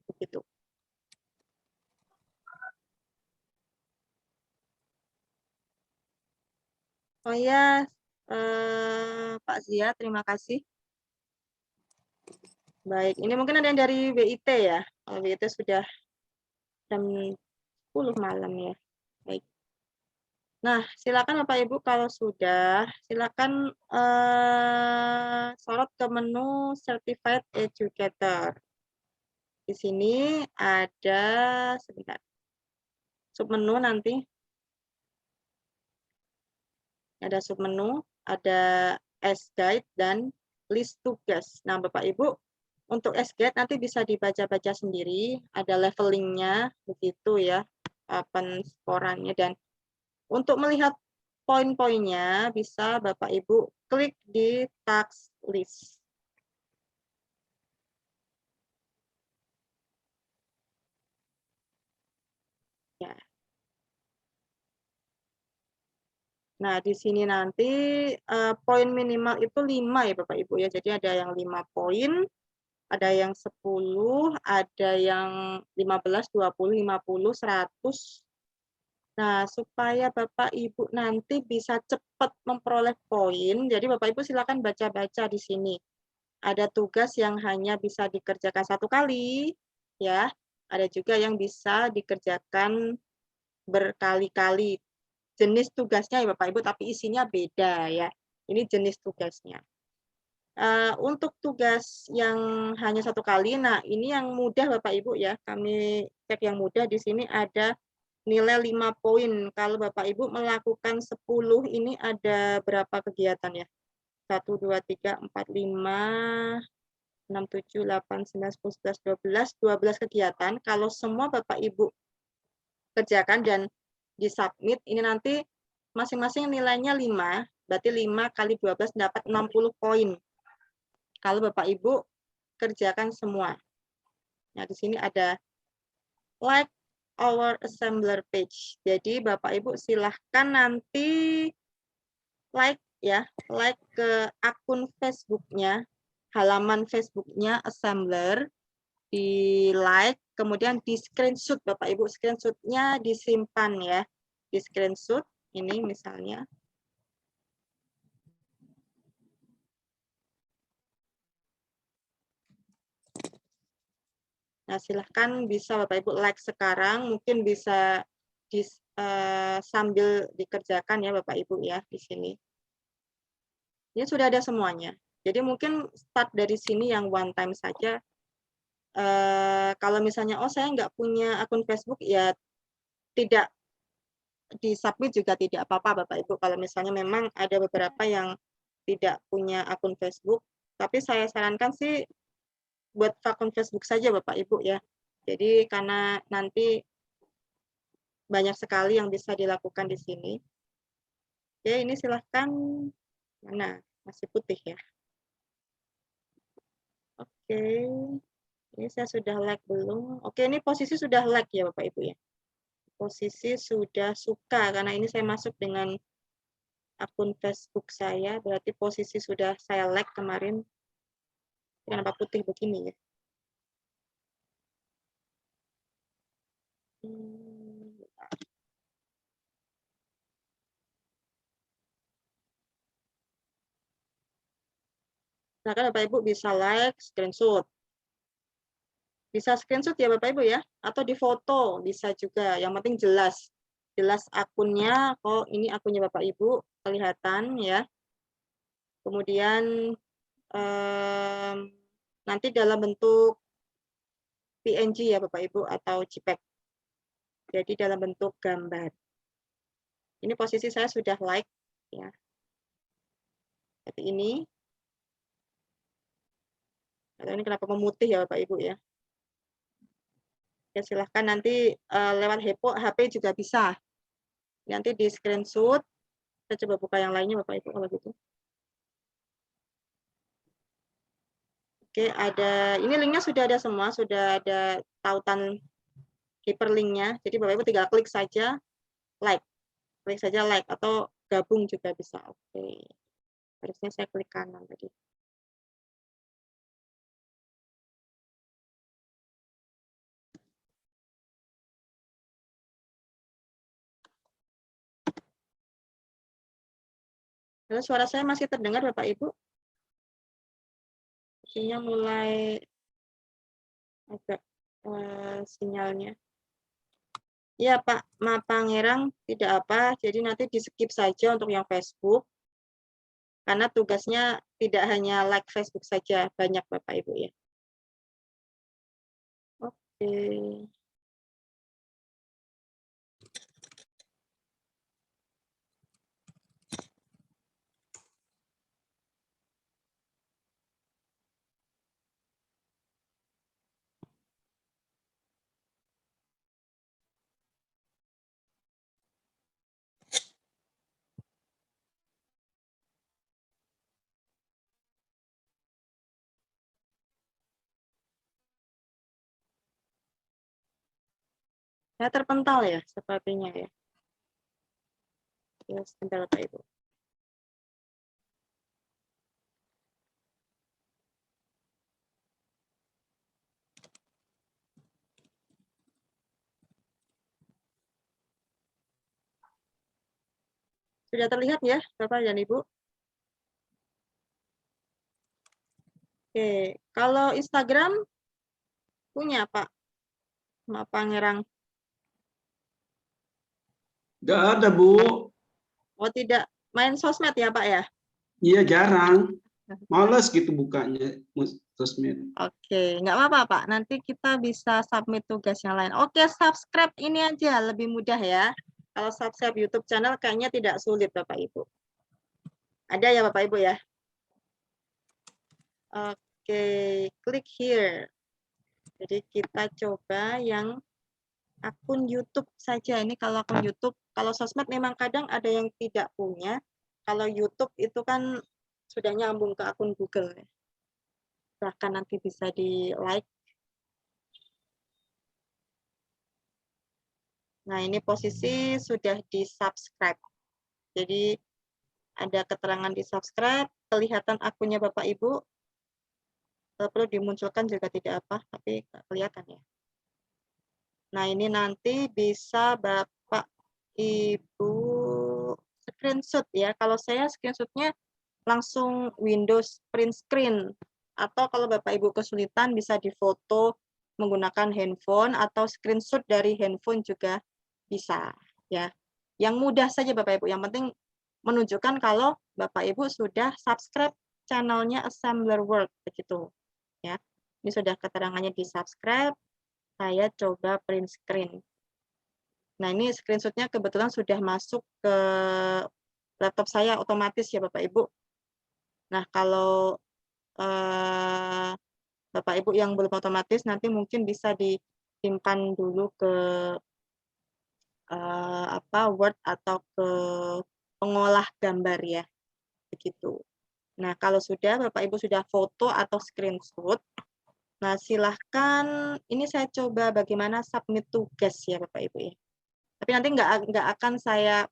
begitu. Oh ya, Pak Zia, terima kasih. Baik, ini mungkin ada yang dari WIT ya. Kalau WIT sudah jam 10 malam ya. Baik. Nah, silakan Bapak Ibu kalau sudah, silakan sorot ke menu Certified Educator. Di sini ada, sebentar, submenu nanti. Ada submenu, ada S-Guide dan list tugas. Nah, Bapak Ibu, untuk S-Guide nanti bisa dibaca-baca sendiri, ada levelingnya, begitu ya, penskorannya. Dan untuk melihat poin-poinnya, bisa Bapak Ibu klik di task list. Ya. Nah, di sini nanti poin minimal itu 5 ya Bapak Ibu ya. Jadi ada yang 5 poin, ada yang 10, ada yang 15, 20, 50, 100. Nah, supaya Bapak Ibu nanti bisa cepat memperoleh poin, jadi Bapak Ibu silakan baca-baca di sini. Ada tugas yang hanya bisa dikerjakan 1 kali, ya. Ada juga yang bisa dikerjakan berkali-kali. Jenis tugasnya ya Bapak Ibu, tapi isinya beda ya. Ini jenis tugasnya. Untuk tugas yang hanya 1 kali, nah ini yang mudah Bapak Ibu ya. Kami cek yang mudah di sini ada nilai 5 poin. Kalau Bapak Ibu melakukan 10 ini ada berapa kegiatan ya? 1, 2, 3, 4, 5, 6, 7, 8, 9, 10, 11, 12 kegiatan. Kalau semua Bapak Ibu kerjakan dan disubmit, ini nanti masing-masing nilainya 5, berarti 5 kali 12 dapat 60 poin. Kalau Bapak Ibu kerjakan semua. Nah, di sini ada like our assembler page. Jadi Bapak Ibu silahkan nanti like ya, like ke akun Facebook-nya, halaman Facebook-nya assembler, di like, kemudian di screenshot Bapak Ibu, screenshot-nya disimpan ya, di screenshot ini misalnya. Nah, silahkan bisa Bapak Ibu like sekarang, mungkin bisa sambil dikerjakan ya Bapak Ibu ya di sini. Ini sudah ada semuanya. Jadi mungkin start dari sini yang one time saja. Kalau misalnya, oh saya nggak punya akun Facebook, ya tidak di-submit juga tidak apa-apa Bapak Ibu. Kalau misalnya memang ada beberapa yang tidak punya akun Facebook, tapi saya sarankan sih buat akun Facebook saja Bapak Ibu ya. Jadi karena nanti banyak sekali yang bisa dilakukan di sini. Oke, ini silahkan. Mana? Masih putih ya. Oke. Ini saya sudah like belum? Oke, ini posisi sudah like ya Bapak Ibu ya. Posisi sudah suka, karena ini saya masuk dengan akun Facebook saya, berarti posisi sudah saya like kemarin. Kenapa putih begini ya? Nah, kan Bapak Ibu bisa like, screenshot. Bisa screenshot ya Bapak Ibu ya, atau di foto bisa juga. Yang penting jelas. Jelas akunnya, oh ini akunnya Bapak Ibu, kelihatan ya. Kemudian nanti dalam bentuk PNG ya Bapak Ibu atau JPEG. Jadi dalam bentuk gambar. Ini posisi saya sudah like ya. Seperti ini. Atau ini kenapa memutih ya Bapak Ibu ya. Ya silahkan nanti lewat HP juga bisa. Nanti di screenshot. Saya coba buka yang lainnya Bapak Ibu kalau gitu. Oke, ada ini linknya sudah ada semua, sudah ada tautan hyperlinknya. Jadi Bapak Ibu tinggal klik saja like. Klik saja like atau gabung juga bisa. Oke. Harusnya saya klik kanan tadi. Lalu suara saya masih terdengar Bapak Ibu? Sinyal mulai agak sinyalnya. Ya Pak Pangerang, tidak apa, jadi nanti di skip saja untuk yang Facebook. Karena tugasnya tidak hanya like Facebook saja, banyak Bapak Ibu ya. Oke. Saya terpental ya, sepertinya ya. Ya, sebentar Bapak Ibu. Sudah terlihat ya, Bapak dan Ibu? Oke, kalau Instagram punya Pak Pangerang? Nggak ada, Bu. Oh tidak, main sosmed ya Pak ya? Iya, jarang. Males gitu bukanya sosmed. Oke, nggak apa-apa Pak. Nanti kita bisa submit tugas yang lain. Oke, subscribe ini aja lebih mudah ya. Kalau subscribe YouTube channel kayaknya tidak sulit Bapak Ibu. Ada ya Bapak Ibu ya? Oke, klik here. Jadi kita coba yang akun YouTube saja. Ini kalau akun YouTube, kalau sosmed memang kadang ada yang tidak punya. Kalau YouTube itu kan sudah nyambung ke akun Google. Bahkan nanti bisa di like. Nah, ini posisi sudah di subscribe. Jadi ada keterangan di subscribe, kelihatan akunnya Bapak Ibu. Kalau perlu dimunculkan juga tidak apa, tapi nggak kelihatan ya. Nah, ini nanti bisa Bapak Ibu screenshot ya. Kalau saya screenshotnya langsung Windows print screen. Atau kalau Bapak Ibu kesulitan bisa difoto menggunakan handphone atau screenshot dari handphone juga bisa ya. Yang mudah saja Bapak Ibu. Yang penting menunjukkan kalau Bapak Ibu sudah subscribe channelnya Assembler World begitu ya. Ini sudah keterangannya di subscribe. Saya coba print screen. Nah, ini screenshotnya kebetulan sudah masuk ke laptop saya otomatis ya Bapak Ibu. Nah, kalau Bapak Ibu yang belum otomatis nanti mungkin bisa disimpan dulu ke Word atau ke pengolah gambar ya, begitu. Nah, kalau sudah Bapak Ibu sudah foto atau screenshot, nah silahkan ini saya coba bagaimana submit tugas ya Bapak Ibu ya. Tapi nanti nggak akan saya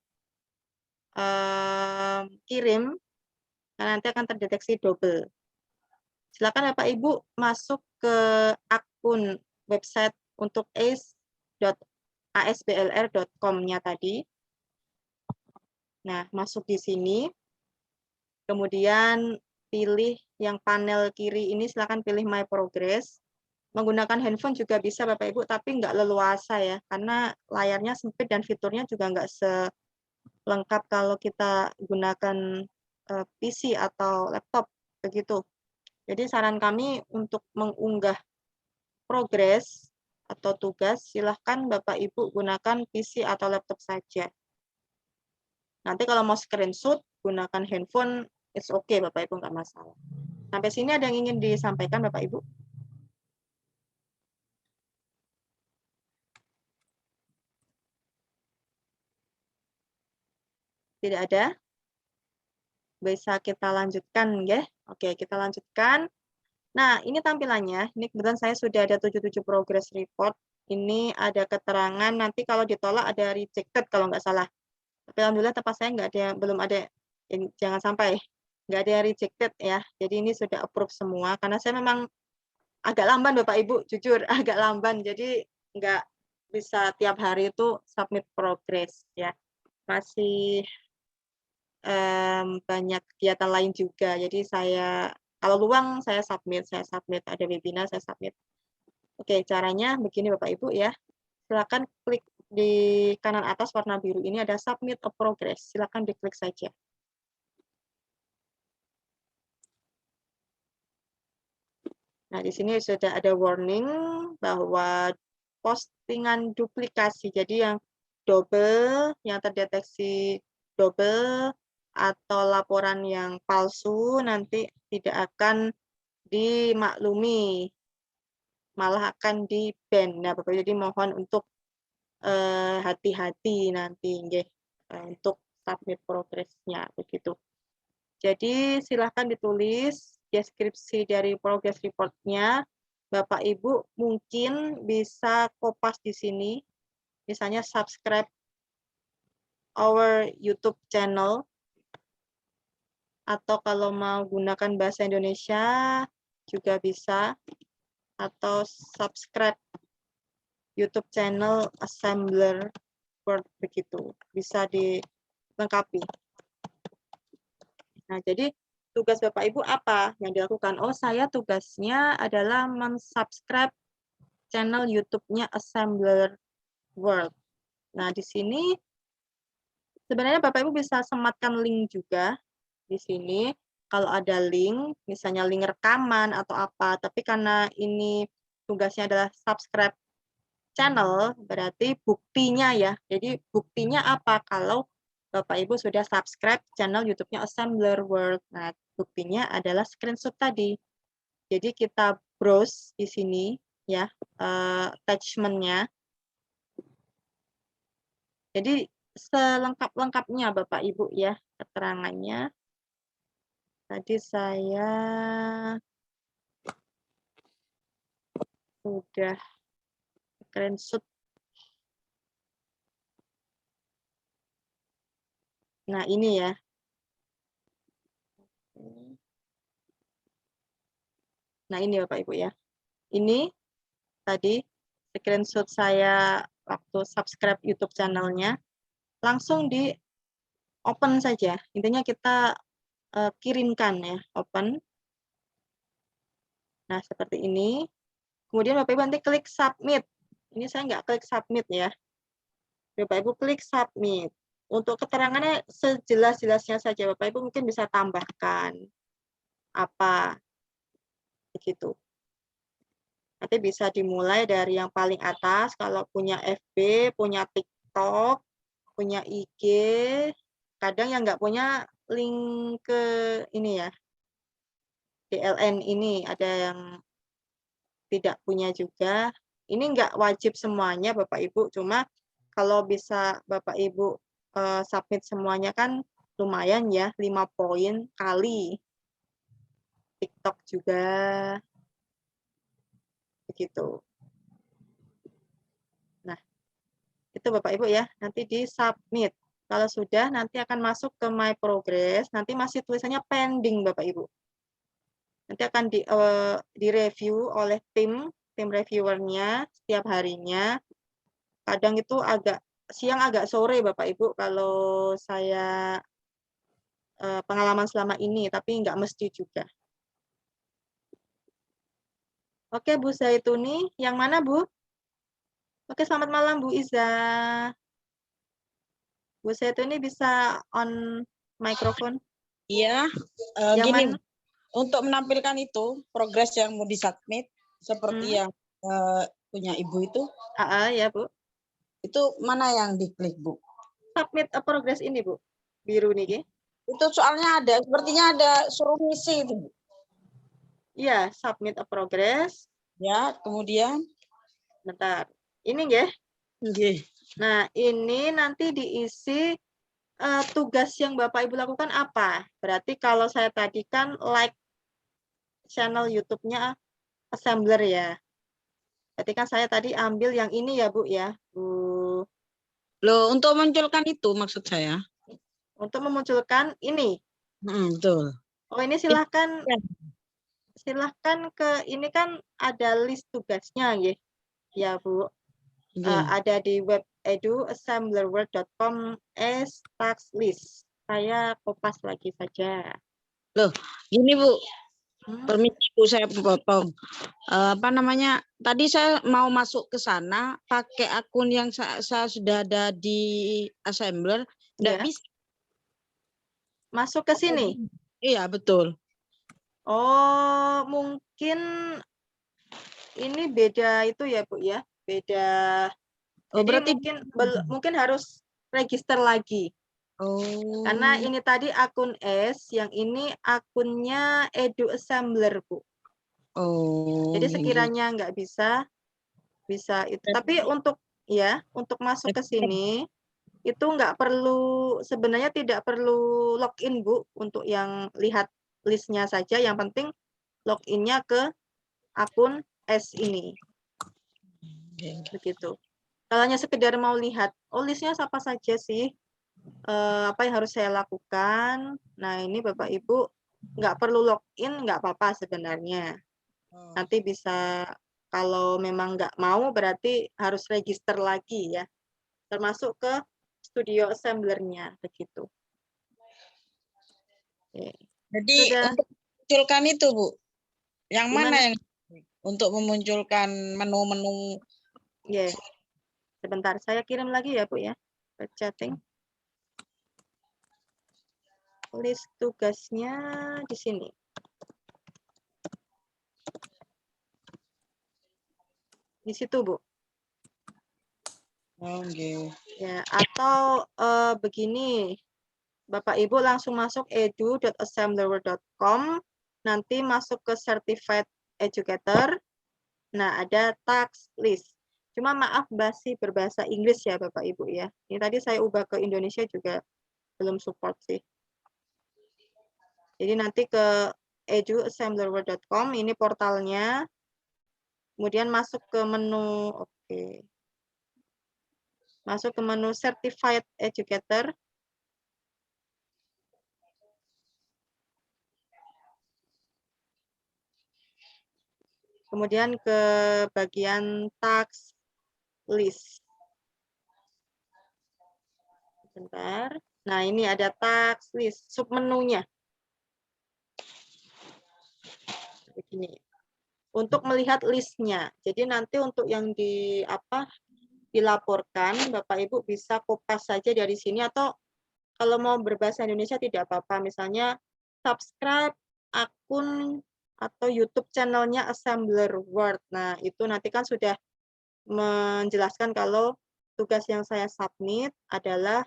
kirim, karena nanti akan terdeteksi double. Silakan Bapak Ibu masuk ke akun website untuk asblr.com-nya tadi. Nah, masuk di sini. Kemudian pilih yang panel kiri ini, silakan pilih My Progress. Menggunakan handphone juga bisa Bapak Ibu, tapi nggak leluasa ya, karena layarnya sempit dan fiturnya juga nggak selengkap kalau kita gunakan PC atau laptop, begitu. Jadi saran kami untuk mengunggah progres atau tugas, silahkan Bapak Ibu gunakan PC atau laptop saja. Nanti kalau mau screenshot, gunakan handphone, it's okay Bapak Ibu, nggak masalah. Sampai sini ada yang ingin disampaikan Bapak Ibu? Tidak ada? Bisa kita lanjutkan ya. Oke, kita lanjutkan. Nah, ini tampilannya. Ini kebetulan saya sudah ada 77 progress report. Ini ada keterangan nanti kalau ditolak ada rejected kalau nggak salah. Tapi alhamdulillah tempat saya nggak ada, belum ada, jangan sampai nggak ada yang rejected ya. Jadi ini sudah approve semua. Karena saya memang agak lamban Bapak Ibu, jujur agak lamban. Jadi nggak bisa tiap hari itu submit progress ya. Masih banyak kegiatan lain juga. Jadi saya kalau luang saya submit, ada webinar saya submit. Oke, caranya begini Bapak Ibu ya. Silakan klik di kanan atas warna biru ini ada submit a progress. Silakan diklik saja. Nah, di sini sudah ada warning bahwa postingan duplikasi. Jadi yang double, yang terdeteksi double atau laporan yang palsu nanti tidak akan dimaklumi, malah akan di-ban. Nah, Bapak, jadi mohon untuk hati-hati nanti untuk submit progresnya begitu. Jadi silahkan ditulis deskripsi dari progress report-nya. Bapak Ibu mungkin bisa kopas di sini, misalnya subscribe our YouTube channel, atau kalau mau gunakan bahasa Indonesia juga bisa, atau subscribe YouTube channel Assembler World begitu, bisa dilengkapi. Nah, jadi tugas Bapak Ibu apa yang dilakukan? Oh, saya tugasnya adalah mensubscribe channel YouTube-nya Assembler World. Nah, di sini sebenarnya Bapak Ibu bisa sematkan link juga di sini. Kalau ada link, misalnya link rekaman atau apa, tapi karena ini tugasnya adalah subscribe channel, berarti buktinya ya. Jadi buktinya apa? Kalau Bapak Ibu sudah subscribe channel YouTube-nya Assembler World. Nah, buktinya adalah screenshot tadi. Jadi kita browse di sini ya, attachment-nya. Jadi selengkap-lengkapnya Bapak Ibu ya keterangannya. Tadi saya sudah screenshot. Nah, ini ya. Nah, ini Bapak Ibu ya. Ini tadi screenshot saya waktu subscribe YouTube channelnya. Langsung di open saja. Intinya kita kirimkan ya, open. Nah, seperti ini. Kemudian Bapak Ibu nanti klik submit. Ini saya nggak klik submit ya. Bapak Ibu klik submit. Untuk keterangannya sejelas-jelasnya saja Bapak Ibu mungkin bisa tambahkan apa begitu. Nanti bisa dimulai dari yang paling atas kalau punya FB, punya TikTok, punya IG. Kadang yang nggak punya link ke ini ya, DLN ini ada yang tidak punya juga. Ini nggak wajib semuanya Bapak Ibu, cuma kalau bisa Bapak Ibu submit semuanya kan lumayan ya, 5 poin kali. TikTok juga, begitu. Nah, itu Bapak Ibu ya, nanti di submit. Kalau sudah, nanti akan masuk ke My Progress, nanti masih tulisannya pending Bapak Ibu. Nanti akan direview oleh tim reviewernya setiap harinya. Kadang itu agak siang agak sore Bapak Ibu kalau saya pengalaman selama ini, tapi nggak mesti juga. Oke Bu Zaituni, yang mana Bu? Oke, selamat malam Bu Iza. Bu Zaituni bisa on mikrofon? Iya, Yang gini, mana? untuk menampilkan itu progres yang mau disubmit seperti yang punya Ibu itu Ya Bu. itu mana yang diklik Bu? Submit a progress ini Bu, biru nih. Itu soalnya ada, sepertinya ada suruh ngisi itu Bu. Iya, submit a progress. Ya, kemudian. Bentar, ini nggih. Nggih. Nah, ini nanti diisi tugas yang Bapak Ibu lakukan apa? Berarti kalau saya tadi kan like channel YouTube-nya Assembler ya. Berarti kan saya tadi ambil yang ini ya Bu ya, Bu. Loh, untuk munculkan itu maksud saya. Untuk memunculkan ini. Betul. Oh, ini silahkan ke ini kan ada list tugasnya ya. Ya Bu. Ada di web edu.assemblerworld.com task list. Saya kopas lagi saja. Loh, gini Bu. Permisi Bu, saya potong. Apa namanya? Tadi saya mau masuk ke sana pakai akun yang saya sudah ada di Assembler, enggak bisa. Masuk ke sini? Iya, betul. Oh, mungkin ini beda itu ya, Bu ya. Beda. Oh, Jadi berarti mungkin harus register lagi. Oh. Karena ini tadi akun S, yang ini akunnya Edu Assembler, Bu. Oh. Jadi sekiranya nggak bisa itu. Tapi untuk masuk ke sini itu nggak perlu, sebenarnya tidak perlu login Bu untuk yang lihat listnya saja. Yang penting loginnya ke akun S ini. Begitu. Kalau hanya sekedar mau lihat, oh listnya siapa saja sih, apa yang harus saya lakukan. Nah ini Bapak Ibu nggak perlu login, nggak apa-apa sebenarnya. Nanti bisa, kalau memang nggak mau berarti harus register lagi ya. Termasuk ke studio assemblernya begitu. Oke. Jadi Sudah. untuk memunculkan itu, Bu, yang mana Gimana? yang untuk memunculkan menu-menu? Ya, sebentar. Saya kirim lagi ya, Bu ya, ke chatting. List tugasnya di sini. Di situ, Bu. Oh, gitu. Ya, atau begini, Bapak Ibu langsung masuk edu.assemblerword.com, nanti masuk ke Certified Educator. Nah, ada task list. Cuma maaf masih berbahasa Inggris ya Bapak Ibu ya. Ini tadi saya ubah ke Indonesia juga belum support sih. Jadi nanti ke edu.assemblerword.com, ini portalnya. Kemudian masuk ke menu, oke. Masuk ke menu Certified Educator. Kemudian ke bagian task list. Sebentar. Nah, ini ada task list, submenunya. Begini. Untuk melihat listnya. Jadi nanti untuk yang dilaporkan, Bapak Ibu bisa kopas saja dari sini, atau kalau mau berbahasa Indonesia tidak apa-apa. Misalnya subscribe akun atau YouTube channelnya Assembler Word. Nah, itu nanti kan sudah menjelaskan kalau tugas yang saya submit adalah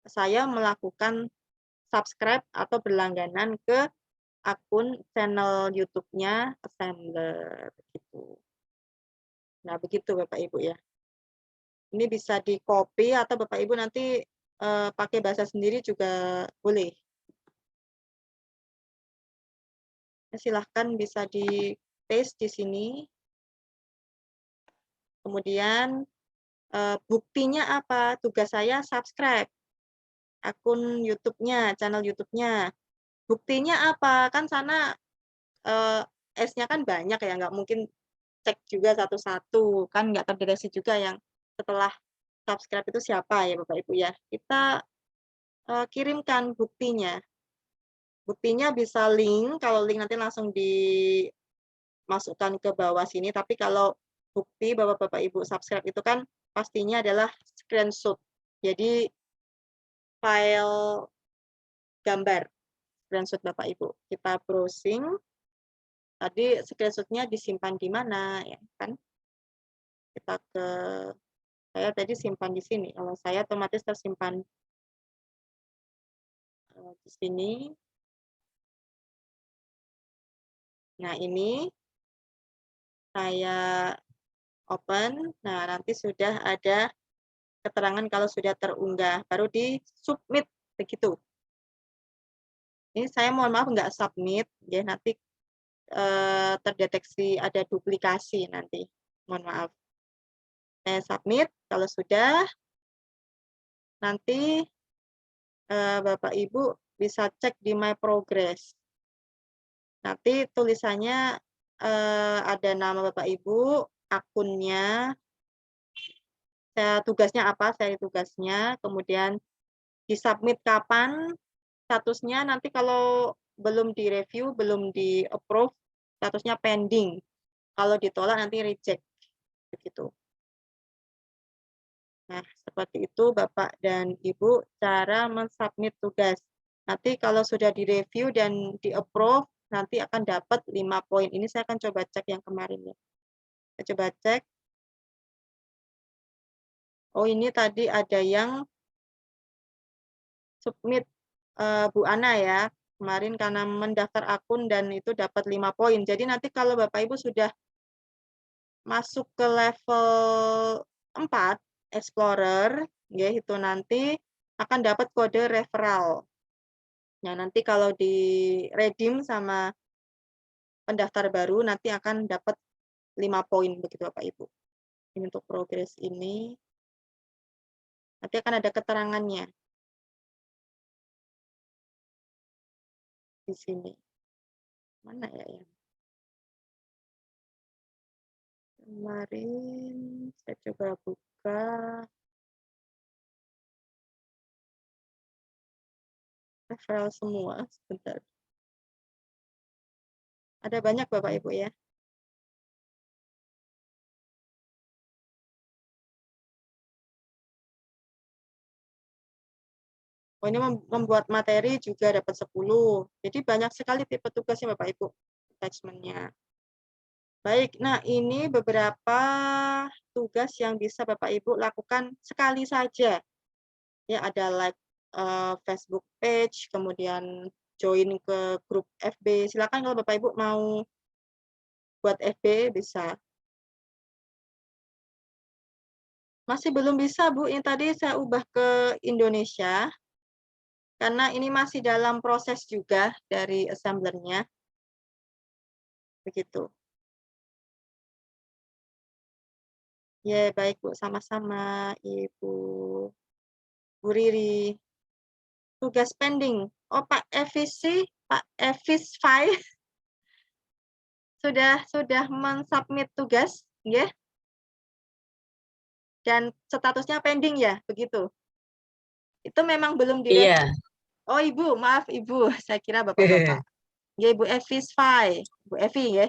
saya melakukan subscribe atau berlangganan ke akun channel YouTube-nya Assembler. Begitu. Nah, begitu Bapak Ibu ya. Ini bisa di-copy atau Bapak Ibu nanti pakai bahasa sendiri juga boleh. Silahkan bisa di-paste di sini. Kemudian buktinya apa? Tugas saya subscribe akun YouTube-nya, channel YouTube-nya. Buktinya apa? Kan sana S-nya kan banyak ya, nggak mungkin cek juga satu-satu, kan nggak terdeteksi juga yang setelah subscribe itu siapa ya Bapak Ibu ya. Kita kirimkan buktinya. Buktinya bisa link, kalau link nanti langsung dimasukkan ke bawah sini, tapi kalau bukti bahwa Bapak Ibu subscribe itu kan pastinya adalah screenshot. Jadi file gambar screenshot Bapak Ibu. Kita browsing, tadi screenshotnya disimpan di mana ya kan? Kita ke, saya tadi simpan di sini. Kalau saya otomatis tersimpan di sini. Nah, ini saya open. Nah, nanti sudah ada keterangan kalau sudah terunggah, baru di submit begitu. Ini saya mohon maaf nggak submit, ya nanti terdeteksi ada duplikasi nanti. Mohon maaf. Saya submit, kalau sudah, nanti Bapak Ibu bisa cek di My Progress. Nanti tulisannya ada nama Bapak Ibu, akunnya, tugasnya apa, saya tugasnya, kemudian disubmit kapan, statusnya nanti kalau belum direview, belum di-approve, statusnya pending. Kalau ditolak nanti reject. Begitu. Nah, seperti itu Bapak dan Ibu cara mensubmit tugas. Nanti kalau sudah direview dan di-approve, nanti akan dapat 5 poin. Ini saya akan coba cek yang kemarin ya. Saya coba cek. Oh, ini tadi ada yang submit Bu Ana ya. Kemarin karena mendaftar akun dan itu dapat 5 poin. Jadi nanti kalau Bapak Ibu sudah masuk ke level 4, Explorer, ya itu nanti akan dapat kode referral. Nah, nanti kalau di redeem sama pendaftar baru nanti akan dapat 5 poin begitu Bapak Ibu. Ini untuk progres ini. Nanti akan ada keterangannya di sini. Mana ya yang kemarin saya coba buka. Referral semua sebentar. Ada banyak Bapak Ibu ya. Oh, ini membuat materi juga dapat 10. Jadi banyak sekali tipe tugasnya Bapak Ibu, attachment-nya. Baik, nah ini beberapa tugas yang bisa Bapak Ibu lakukan sekali saja. Ya, ada like Facebook page, kemudian join ke grup FB. Silakan kalau Bapak Ibu mau buat FB bisa. Masih belum bisa Bu, ini tadi saya ubah ke Indonesia. Karena ini masih dalam proses juga dari assemblernya. Begitu. Ya, baik Bu, sama-sama Ibu. Bu Riri. Tugas pending. Oh, Pak Evisi, Pak Evisfy sudah mensubmit tugas, ya. Dan statusnya pending ya, begitu. Itu memang belum direview. Iya. Oh, Ibu, maaf Ibu, saya kira Bapak-bapak. Ya, Ibu Evisfy, Bu Evi ya.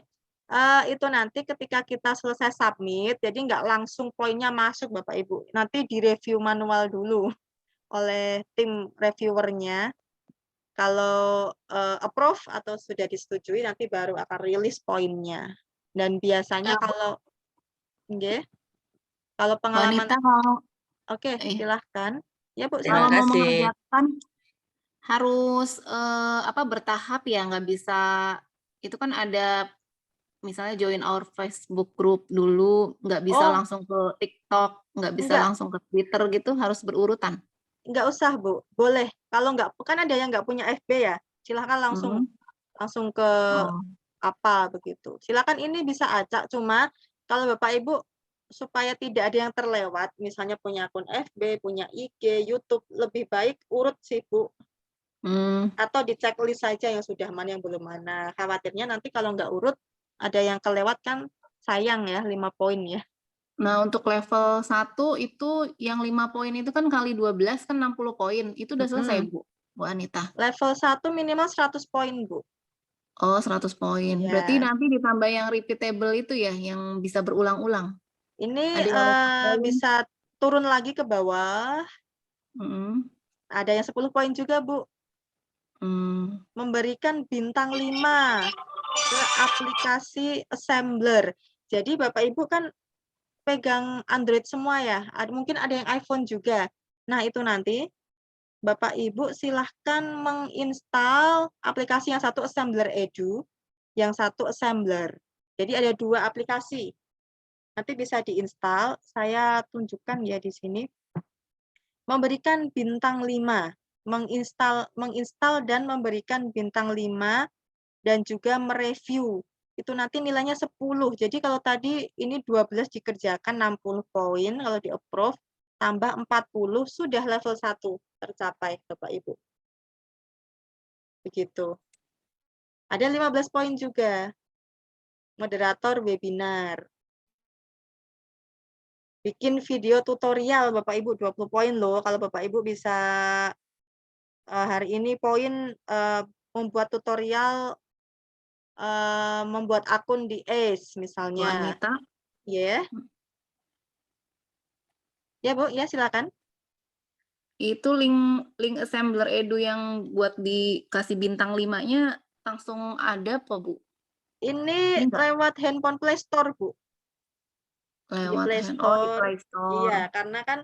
Itu nanti ketika kita selesai submit, jadi nggak langsung poinnya masuk Bapak Ibu. Nanti direview manual dulu oleh tim reviewernya. Kalau approve atau sudah disetujui, nanti baru akan rilis poinnya. Dan biasanya kalau pengalaman, Wanita kalau oke, silahkan. Ya Bu, Terima kalau mau kasih. mengerjakan harus bertahap ya, nggak bisa. Itu kan ada misalnya join our Facebook group dulu, nggak bisa Oh. langsung ke TikTok, nggak bisa Enggak. langsung ke Twitter gitu, harus berurutan. Nggak usah Bu, boleh. Kalau nggak, kan ada yang nggak punya FB ya, silahkan langsung ke Oh. apa begitu. Silakan, ini bisa acak, cuma kalau Bapak Ibu supaya tidak ada yang terlewat, misalnya punya akun FB, punya IG, YouTube, lebih baik urut sih Bu. Atau di checklist saja yang sudah mana, yang belum mana. Khawatirnya nanti kalau nggak urut, ada yang kelewat kan sayang ya, 5 poin ya. Nah, untuk level 1 itu yang 5 poin itu kan kali 12 kan 60 poin. Itu udah selesai, Bu Anita? Level 1 minimal 100 poin, Bu. Oh, 100 poin. Ya. Berarti nanti ditambah yang repeatable itu ya, yang bisa berulang-ulang. Ini Ada yang 5 poin. bisa turun lagi ke bawah. Ada yang 10 poin juga, Bu. Memberikan bintang 5 ke aplikasi assembler. Jadi Bapak Ibu kan pegang Android semua ya. Mungkin ada yang iPhone juga. Nah, itu nanti Bapak Ibu silahkan menginstal aplikasi, yang satu Assembler Edu, yang satu Assembler. Jadi ada 2 aplikasi. Nanti bisa diinstal. Saya tunjukkan ya di sini. Memberikan bintang 5. Menginstal dan memberikan bintang 5 dan juga mereview. Itu nanti nilainya 10. Jadi kalau tadi ini 12 dikerjakan 60 poin, kalau di-approve tambah 40 sudah level 1 tercapai Bapak Ibu. Begitu. Ada 15 poin juga. Moderator webinar. Bikin video tutorial Bapak Ibu 20 poin loh. Kalau Bapak Ibu bisa hari ini poin membuat tutorial membuat akun di ACE misalnya. Wanita. Ya. Ya Bu, ya silakan. Itu link Assembler Edu yang buat dikasih bintang 5-nya langsung ada apa, Bu? Ini lewat handphone Play Store, Bu. Lewat di Play Store. di Play Store. Iya, karena kan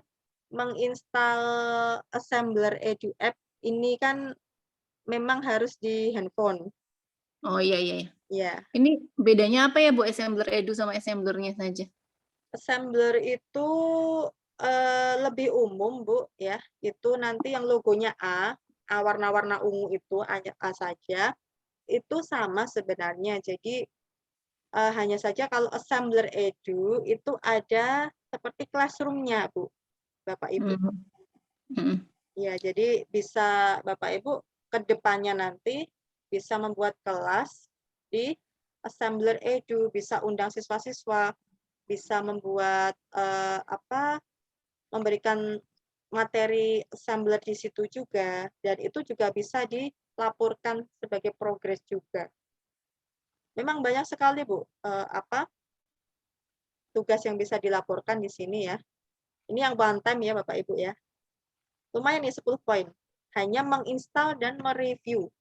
menginstal Assembler Edu app ini kan memang harus di handphone. Oh iya, iya. Iya. Ini bedanya apa ya, Bu, Assembler Edu sama Assemblernya saja? Assembler itu lebih umum, Bu, ya. Itu nanti yang logonya A warna-warna ungu itu A saja. Itu sama sebenarnya. Jadi hanya saja kalau Assembler Edu itu ada seperti classroom-nya, Bu, Bapak Ibu. Ya, jadi bisa Bapak Ibu ke depannya nanti bisa membuat kelas di Assembler Edu, bisa undang siswa-siswa, bisa membuat memberikan materi assembler di situ juga, dan itu juga bisa dilaporkan sebagai progres juga. Memang banyak sekali, Bu, tugas yang bisa dilaporkan di sini ya. Ini yang one time ya, Bapak Ibu ya. Lumayan nih 10 poin. Hanya menginstal dan mereview.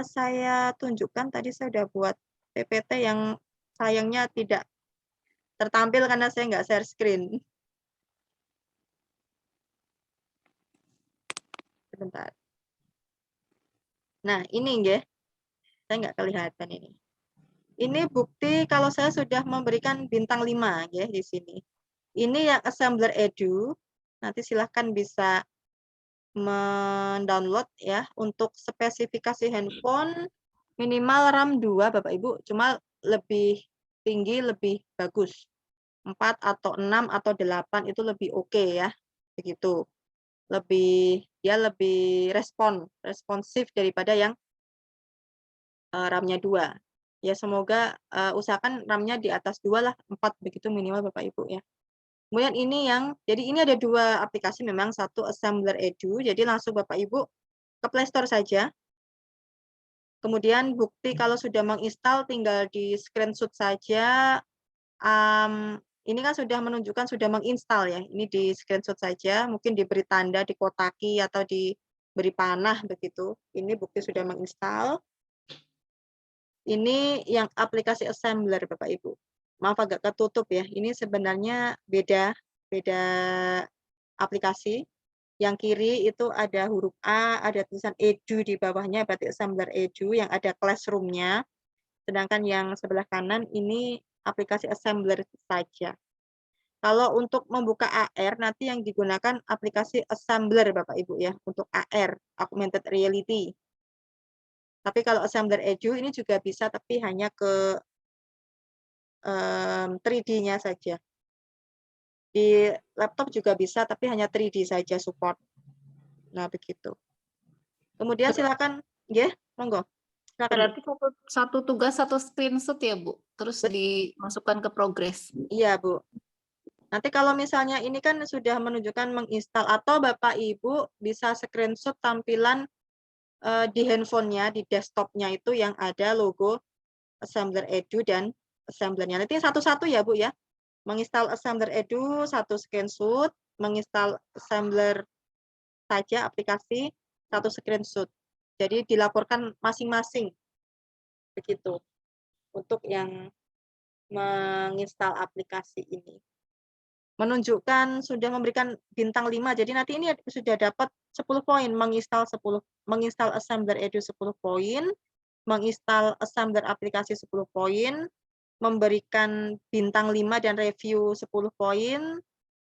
Saya tunjukkan tadi saya sudah buat PPT yang sayangnya tidak tertampil karena saya nggak share screen. Sebentar. Nah, ini nggih. Saya nggak kelihatan ini. Ini bukti kalau saya sudah memberikan bintang 5 ya di sini. Ini yang Assembler Edu. Nanti silahkan bisa mendownload ya untuk spesifikasi handphone minimal RAM 2 Bapak Ibu, cuma lebih tinggi lebih bagus. 4 atau 6 atau 8 itu lebih oke ya. Begitu. Lebih responsif daripada yang RAM-nya 2. Ya semoga usahakan RAM-nya di atas 2 lah, 4 begitu minimal Bapak Ibu ya. Kemudian ini jadi ini ada 2 aplikasi memang, satu Assembler Edu, jadi langsung Bapak Ibu ke Play Store saja. Kemudian bukti kalau sudah menginstal tinggal di screenshot saja. Ini kan sudah menunjukkan sudah menginstal ya, ini di screenshot saja, mungkin diberi tanda, dikotaki atau diberi panah begitu. Ini bukti sudah menginstal. Ini yang aplikasi Assembler Bapak Ibu. Maaf agak ketutup ya. Ini sebenarnya beda aplikasi. Yang kiri itu ada huruf A, ada tulisan Edu di bawahnya, berarti Assembler Edu yang ada classroom-nya. Sedangkan yang sebelah kanan ini aplikasi Assembler saja. Kalau untuk membuka AR nanti yang digunakan aplikasi Assembler Bapak Ibu ya, untuk AR, Augmented Reality. Tapi kalau Assembler Edu ini juga bisa, tapi hanya ke 3D-nya saja. Di laptop juga bisa, tapi hanya 3D saja support. Nah, begitu. Kemudian silakan, ya, monggo. Silakan, Bu. Berarti satu tugas satu screenshot ya, Bu? Terus dimasukkan ke progres. Iya, Bu. Nanti kalau misalnya ini kan sudah menunjukkan menginstal, atau Bapak Ibu bisa screenshot tampilan di handphonenya, di desktopnya itu yang ada logo Assembler Edu dan Assemblernya. Nanti satu-satu ya, Bu ya. Menginstal Assembler Edu, satu screenshot, menginstal Assembler saja aplikasi, satu screenshot. Jadi dilaporkan masing-masing. Begitu. Untuk yang menginstal aplikasi ini. Menunjukkan sudah memberikan bintang 5. Jadi nanti ini sudah dapat 10 poin, menginstal Assembler Edu 10 poin, menginstal Assembler aplikasi 10 poin, memberikan bintang 5 dan review 10 poin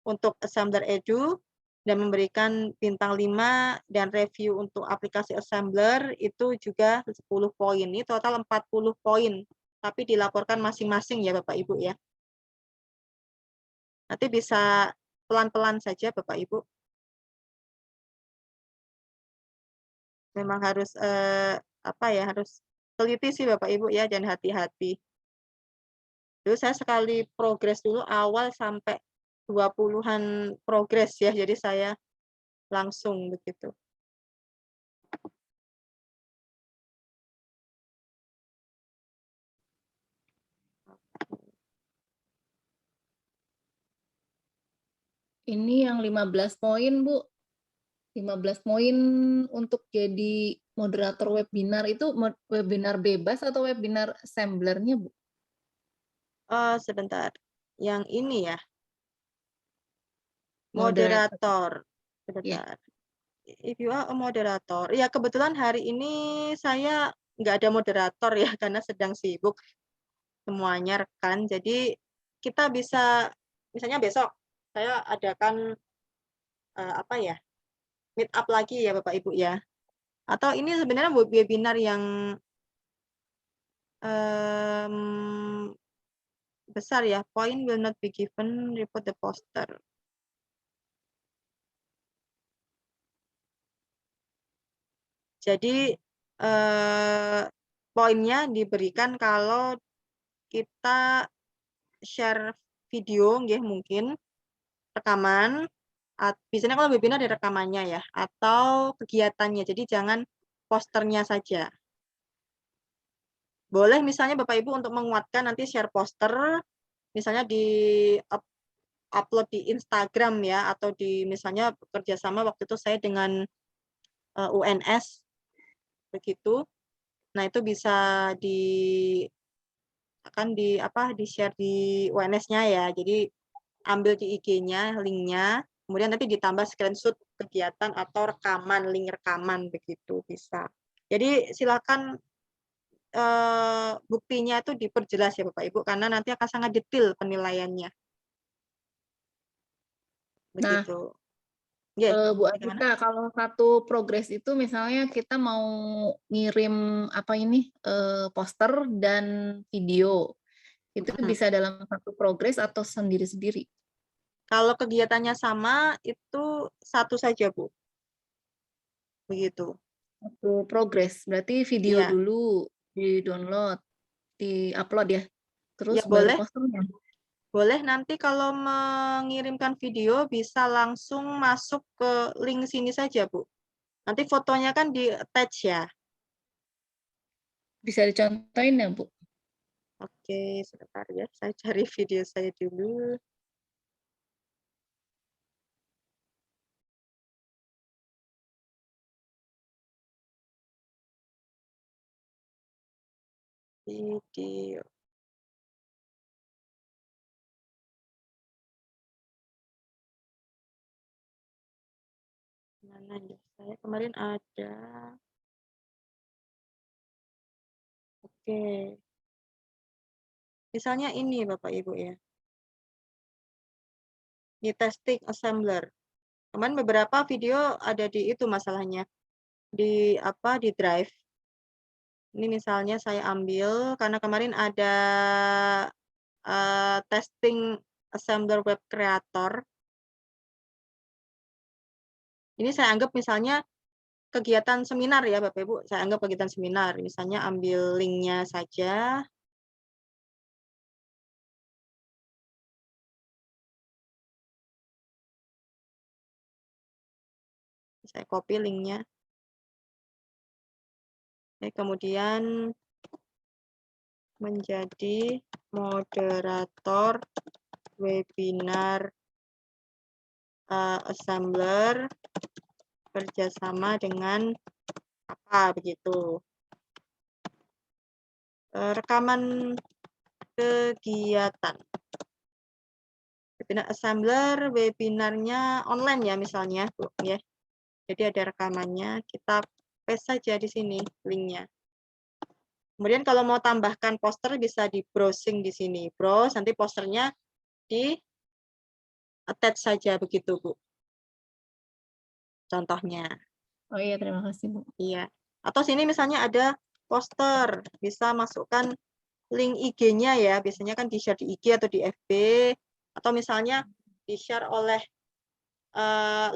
untuk Assembler Edu, dan memberikan bintang 5 dan review untuk aplikasi Assembler itu juga 10 poin. Ini total 40 poin, tapi dilaporkan masing-masing ya Bapak Ibu ya. Nanti bisa pelan-pelan saja Bapak Ibu. Memang harus harus teliti sih Bapak Ibu ya, dan hati-hati. Dulu saya sekali progres dulu awal sampai 20-an progres ya, jadi saya langsung begitu. Ini yang 15 poin, Bu. 15 poin untuk jadi moderator webinar itu webinar bebas atau webinar Assembler-nya, Bu? Sebentar. Yang ini ya. Moderator. Moderator. Sebentar. If you are a moderator. Ya, kebetulan hari ini saya nggak ada moderator ya, karena sedang sibuk. Semuanya rekan. Jadi kita bisa, misalnya besok saya adakan meet up lagi ya Bapak Ibu ya. Atau ini sebenarnya webinar yang besar ya. Point will not be given, report the poster. Jadi poinnya diberikan kalau kita share video nggih, mungkin rekaman, biasanya kalau webinar ada rekamannya ya, atau kegiatannya, jadi jangan posternya saja. Boleh misalnya Bapak Ibu untuk menguatkan nanti share poster, misalnya di upload di Instagram ya, atau di misalnya kerjasama waktu itu saya dengan UNS, begitu. Nah itu bisa di share di UNS-nya ya. Jadi ambil di IG-nya linknya, kemudian nanti ditambah screenshot kegiatan atau rekaman, link rekaman begitu bisa. Jadi silakan buktinya itu diperjelas ya Bapak Ibu, karena nanti akan sangat detail penilaiannya. Nah, Begitu. Yeah, Bu bagaimana? Adita, kalau satu progres itu misalnya kita mau ngirim poster dan video, itu bisa dalam satu progres atau sendiri-sendiri? Kalau kegiatannya sama, itu satu saja, Bu. Begitu. Satu progres, berarti video Iya. dulu di-download, di-upload ya, terus Ya, baru boleh. posternya. Boleh nanti kalau mengirimkan video bisa langsung masuk ke link sini saja, Bu. Nanti fotonya kan di-attach ya. Bisa dicontohin ya, Bu? Oke, sebentar ya. Saya cari video saya dulu. Video. Mana ya? Saya kemarin ada. Oke. Misalnya ini Bapak Ibu ya. Di testing assembler. Kemarin beberapa video ada di itu masalahnya. Di Drive. Ini misalnya saya ambil karena kemarin ada testing assembler web creator. Ini saya anggap misalnya kegiatan seminar ya Bapak Ibu. Saya anggap kegiatan seminar. Misalnya ambil linknya saja. Saya copy linknya. Kemudian menjadi moderator webinar assembler kerjasama dengan apa begitu. Rekaman kegiatan. Webinar assembler, webinarnya online ya misalnya, Bu, ya. Jadi ada rekamannya, kita paste saja di sini linknya. Kemudian kalau mau tambahkan poster bisa di browsing di sini. Browse, nanti posternya di attach saja begitu, Bu. Contohnya. Oh iya, terima kasih, Bu. Iya. Atau sini misalnya ada poster, bisa masukkan link IG-nya ya. Biasanya kan di-share di IG atau di FB, atau misalnya di-share oleh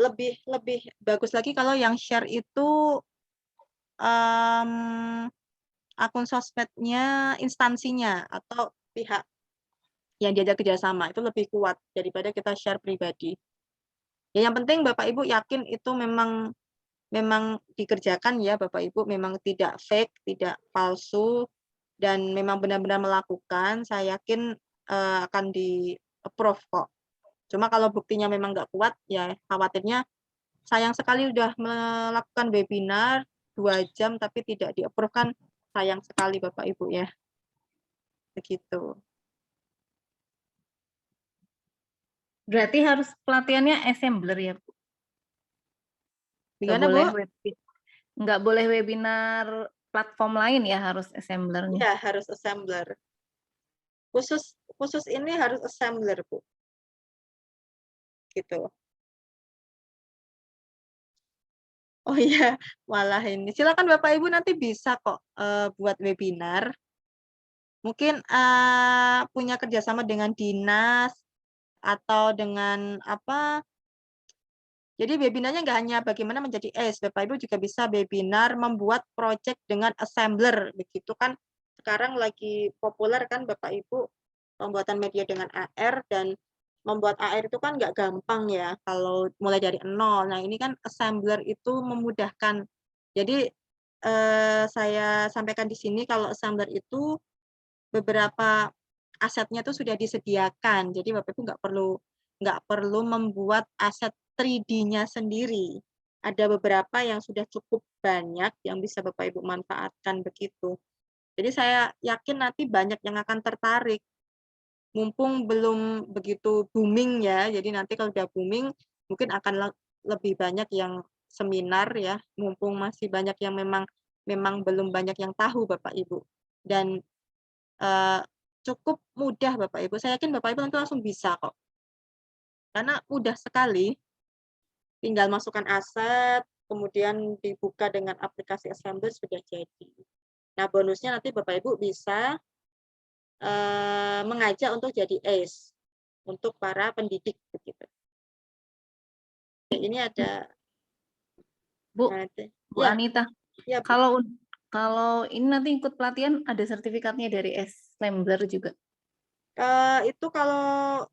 lebih bagus lagi kalau yang share itu akun sosmednya instansinya atau pihak yang diajak kerjasama, itu lebih kuat daripada kita share pribadi. Ya, yang penting Bapak Ibu yakin itu memang dikerjakan ya Bapak Ibu, memang tidak fake, tidak palsu, dan memang benar-benar melakukan, saya yakin akan di-approve kok. Cuma kalau buktinya memang nggak kuat, ya khawatirnya sayang sekali udah melakukan webinar 2 jam tapi tidak di-approve, kan sayang sekali Bapak Ibu ya. Begitu. Berarti harus pelatihannya assembler ya, Bu? Gimana, Bu? Nggak boleh webinar platform lain ya, harus assemblernya. Ya, harus assembler. Khusus ini harus assembler, Bu. Gitu. Oh iya, malah ini. Silakan Bapak Ibu nanti bisa kok buat webinar. Mungkin punya kerjasama dengan dinas atau dengan apa. Jadi webinarnya nggak hanya bagaimana menjadi ACE, Bapak Ibu juga bisa webinar membuat project dengan assembler. Begitu kan sekarang lagi populer kan Bapak Ibu pembuatan media dengan AR, dan membuat AR itu kan nggak gampang ya kalau mulai dari nol. Nah ini kan assembler itu memudahkan. Jadi saya sampaikan di sini kalau assembler itu beberapa asetnya itu sudah disediakan. Jadi Bapak Ibu nggak perlu membuat aset 3D-nya sendiri. Ada beberapa yang sudah cukup banyak yang bisa Bapak Ibu manfaatkan begitu. Jadi saya yakin nanti banyak yang akan tertarik. Mumpung belum begitu booming ya. Jadi nanti kalau udah booming mungkin akan lebih banyak yang seminar ya. Mumpung masih banyak yang memang belum banyak yang tahu Bapak Ibu. Dan cukup mudah Bapak Ibu. Saya yakin Bapak Ibu nanti langsung bisa kok. Karena mudah sekali. Tinggal masukkan aset, kemudian dibuka dengan aplikasi Assembler sudah jadi. Nah, bonusnya nanti Bapak Ibu bisa mengajak untuk jadi ACE untuk para pendidik begitu. Ini ada Bu ya, Anita. ya, Bu. Kalau ini nanti ikut pelatihan ada sertifikatnya dari Assembler juga. Itu kalau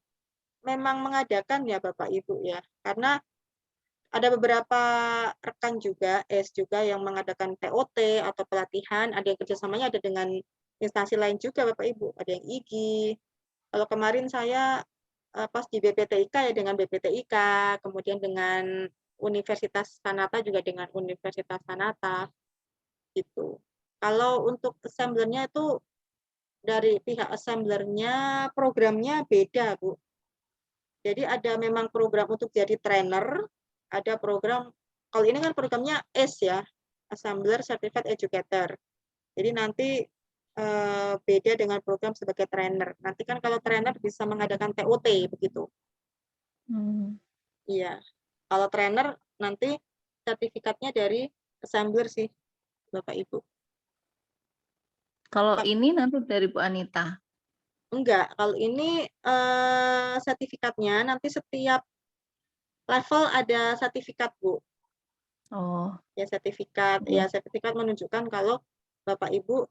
memang mengadakan ya Bapak Ibu ya, karena ada beberapa rekan juga, juga yang mengadakan TOT atau pelatihan, ada yang kerjasamanya ada dengan instansi lain juga Bapak Ibu, ada yang IGI. Kalau kemarin saya pas di BPTIK ya dengan BPTIK, kemudian dengan Universitas Sanata juga dengan Universitas Sanata, gitu. Kalau untuk assemblernya itu dari pihak assemblernya programnya beda Bu. Jadi ada memang program untuk jadi trainer, ada program, kalau ini kan programnya ACE ya, Assembler Certified Educator. Jadi nanti beda dengan program sebagai trainer. Nanti kan kalau trainer bisa mengadakan TOT begitu. Iya. Kalau trainer nanti sertifikatnya dari Assembler sih, Bapak Ibu. Kalau ini nanti dari Bu Anita. Enggak, kalau ini sertifikatnya nanti setiap level ada sertifikat, Bu. Oh. Ya sertifikat, ya sertifikat menunjukkan kalau Bapak Ibu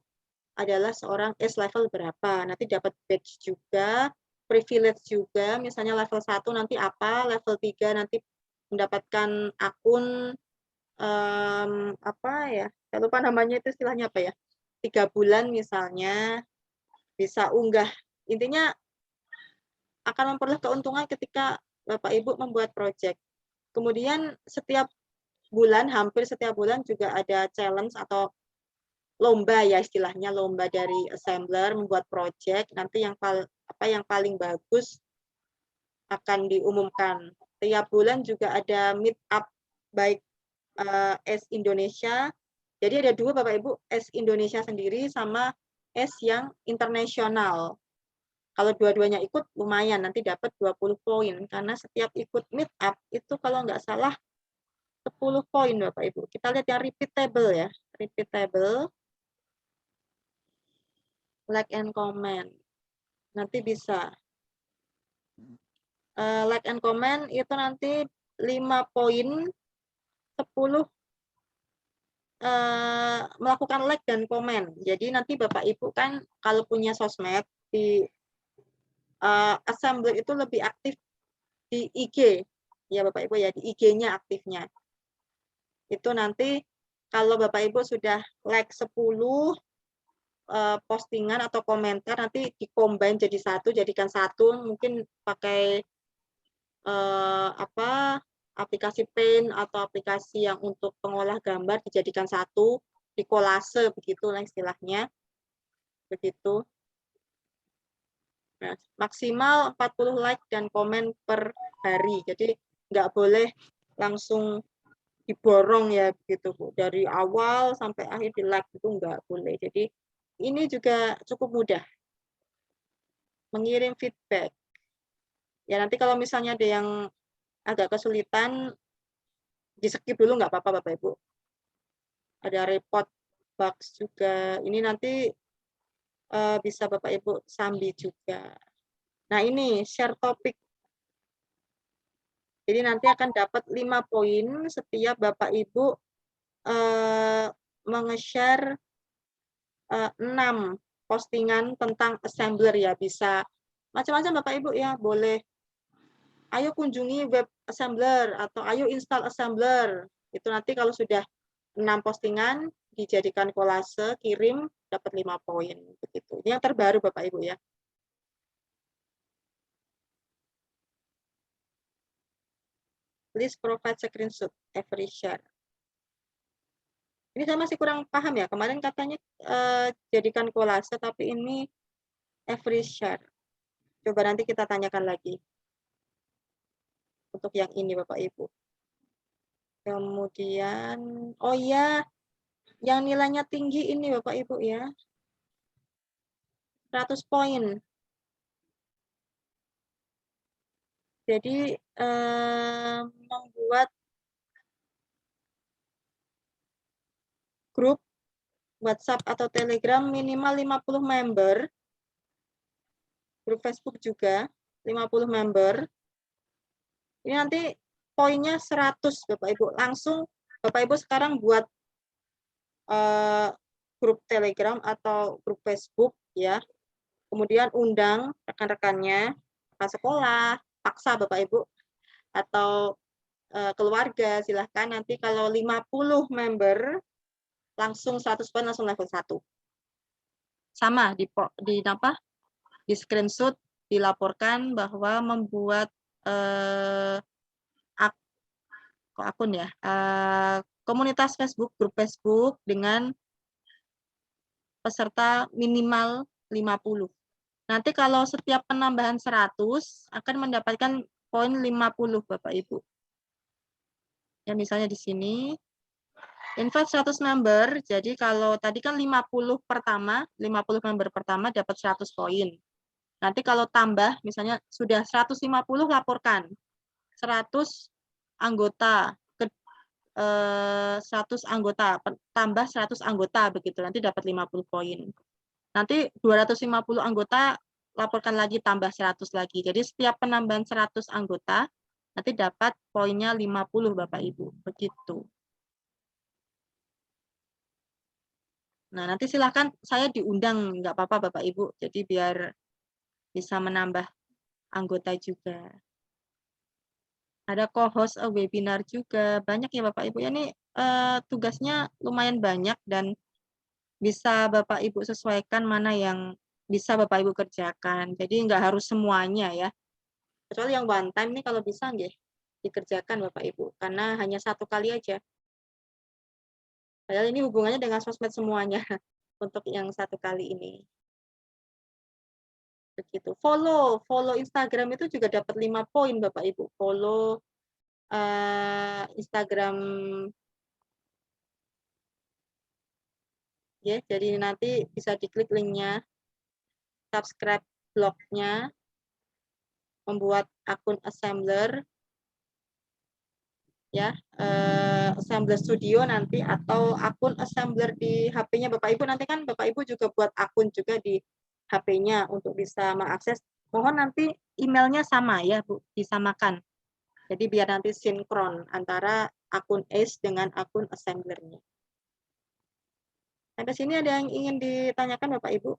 adalah seorang ACE level berapa. Nanti dapat badge juga, privilege juga, misalnya level 1 nanti apa, level 3 nanti mendapatkan akun apa ya? Saya lupa namanya itu istilahnya apa ya? 3 bulan misalnya bisa unggah. Intinya akan memperoleh keuntungan ketika Bapak Ibu membuat project. Kemudian setiap bulan, hampir setiap bulan juga ada challenge atau lomba ya istilahnya, lomba dari assembler membuat project. Nanti yang paling bagus akan diumumkan. Tiap bulan juga ada meet up baik ACE Indonesia. Jadi ada 2 Bapak Ibu, ACE Indonesia sendiri sama ACE yang internasional. Kalau dua-duanya ikut lumayan, nanti dapat 20 poin. Karena setiap ikut meet up itu kalau nggak salah 10 poin Bapak Ibu. Kita lihat yang repeatable ya. Repeatable. Like and comment. Nanti bisa. Like and comment itu nanti 5 poin, 10 melakukan like dan komen. Jadi nanti Bapak Ibu kan kalau punya sosmed di Assembler itu lebih aktif di IG. Ya Bapak Ibu ya, di IG-nya aktifnya. Itu nanti kalau Bapak Ibu sudah like 10 postingan atau komentar nanti di-combine jadi satu, jadikan satu, mungkin pakai aplikasi Paint atau aplikasi yang untuk pengolah gambar dijadikan satu, dikolase begitulah istilahnya. Begitu. Nah, maksimal 40 like dan komen per hari. Jadi nggak boleh langsung diborong ya begitu Bu. Dari awal sampai akhir di like itu nggak boleh. Jadi ini juga cukup mudah. Mengirim feedback. Ya nanti kalau misalnya ada yang agak kesulitan, di-skip dulu nggak apa-apa Bapak Ibu. Ada report bugs juga. Ini nanti bisa Bapak Ibu sambil juga. Nah ini share topik. Jadi nanti akan dapat 5 poin setiap Bapak Ibu menge-share 6 postingan tentang assembler ya. Bisa macam-macam Bapak Ibu ya, boleh. Ayo kunjungi web assembler atau ayo install assembler. Itu nanti kalau sudah 6 postingan dijadikan kolase, kirim, dapat 5 poin. Begitu. Ini yang terbaru Bapak Ibu ya. Please provide screenshot every share. Ini saya masih kurang paham ya. Kemarin katanya jadikan kolase, tapi ini every share. Coba nanti kita tanyakan lagi. Untuk yang ini Bapak Ibu. Kemudian, oh iya, yang nilainya tinggi ini Bapak Ibu ya. 100 poin. Jadi membuat grup WhatsApp atau Telegram minimal 50 member. Grup Facebook juga 50 member. Ini nanti poinnya 100 Bapak Ibu. Langsung Bapak Ibu sekarang buat grup Telegram atau grup Facebook ya. Kemudian undang rekan-rekannya, rekan sekolah, paksa Bapak Ibu atau keluarga, silahkan nanti kalau 50 member langsung 100 poin langsung level 1. Sama di screenshot dilaporkan bahwa membuat akun ya, komunitas Facebook, grup Facebook dengan peserta minimal 50. Nanti kalau setiap penambahan 100 akan mendapatkan poin 50 Bapak Ibu. Ya misalnya di sini invite 100 member, jadi kalau tadi kan 50 member pertama dapat 100 poin. Nanti kalau tambah misalnya sudah 150 laporkan. 100 anggota 100 anggota tambah 100 anggota begitu, nanti dapat 50 poin. Nanti 250 anggota laporkan lagi tambah 100 lagi. Jadi setiap penambahan 100 anggota nanti dapat poinnya 50 Bapak Ibu, begitu. Nah, nanti silahkan saya diundang, nggak apa-apa Bapak Ibu, jadi biar bisa menambah anggota juga. Ada co-host webinar juga, banyak ya Bapak Ibu. Ya, ini tugasnya lumayan banyak dan bisa Bapak Ibu sesuaikan mana yang bisa Bapak Ibu kerjakan. Jadi nggak harus semuanya ya. Kecuali yang one time nih kalau bisa nggih dikerjakan Bapak Ibu, karena hanya 1 kali aja. Padahal ini hubungannya dengan sosmed semuanya untuk yang 1 kali ini. Begitu. Follow Instagram itu juga dapat 5 poin Bapak Ibu. Follow Instagram ya, jadi nanti bisa diklik linknya, subscribe blognya, membuat akun assembler ya, assembler studio nanti, atau akun assembler di HP-nya Bapak Ibu. Nanti kan Bapak Ibu juga buat akun juga di HP-nya untuk bisa mengakses. Mohon nanti emailnya sama ya Bu, disamakan. Jadi biar nanti sinkron antara akun ACE dengan akun assemblernya. Sampai sini ada yang ingin ditanyakan Bapak Ibu?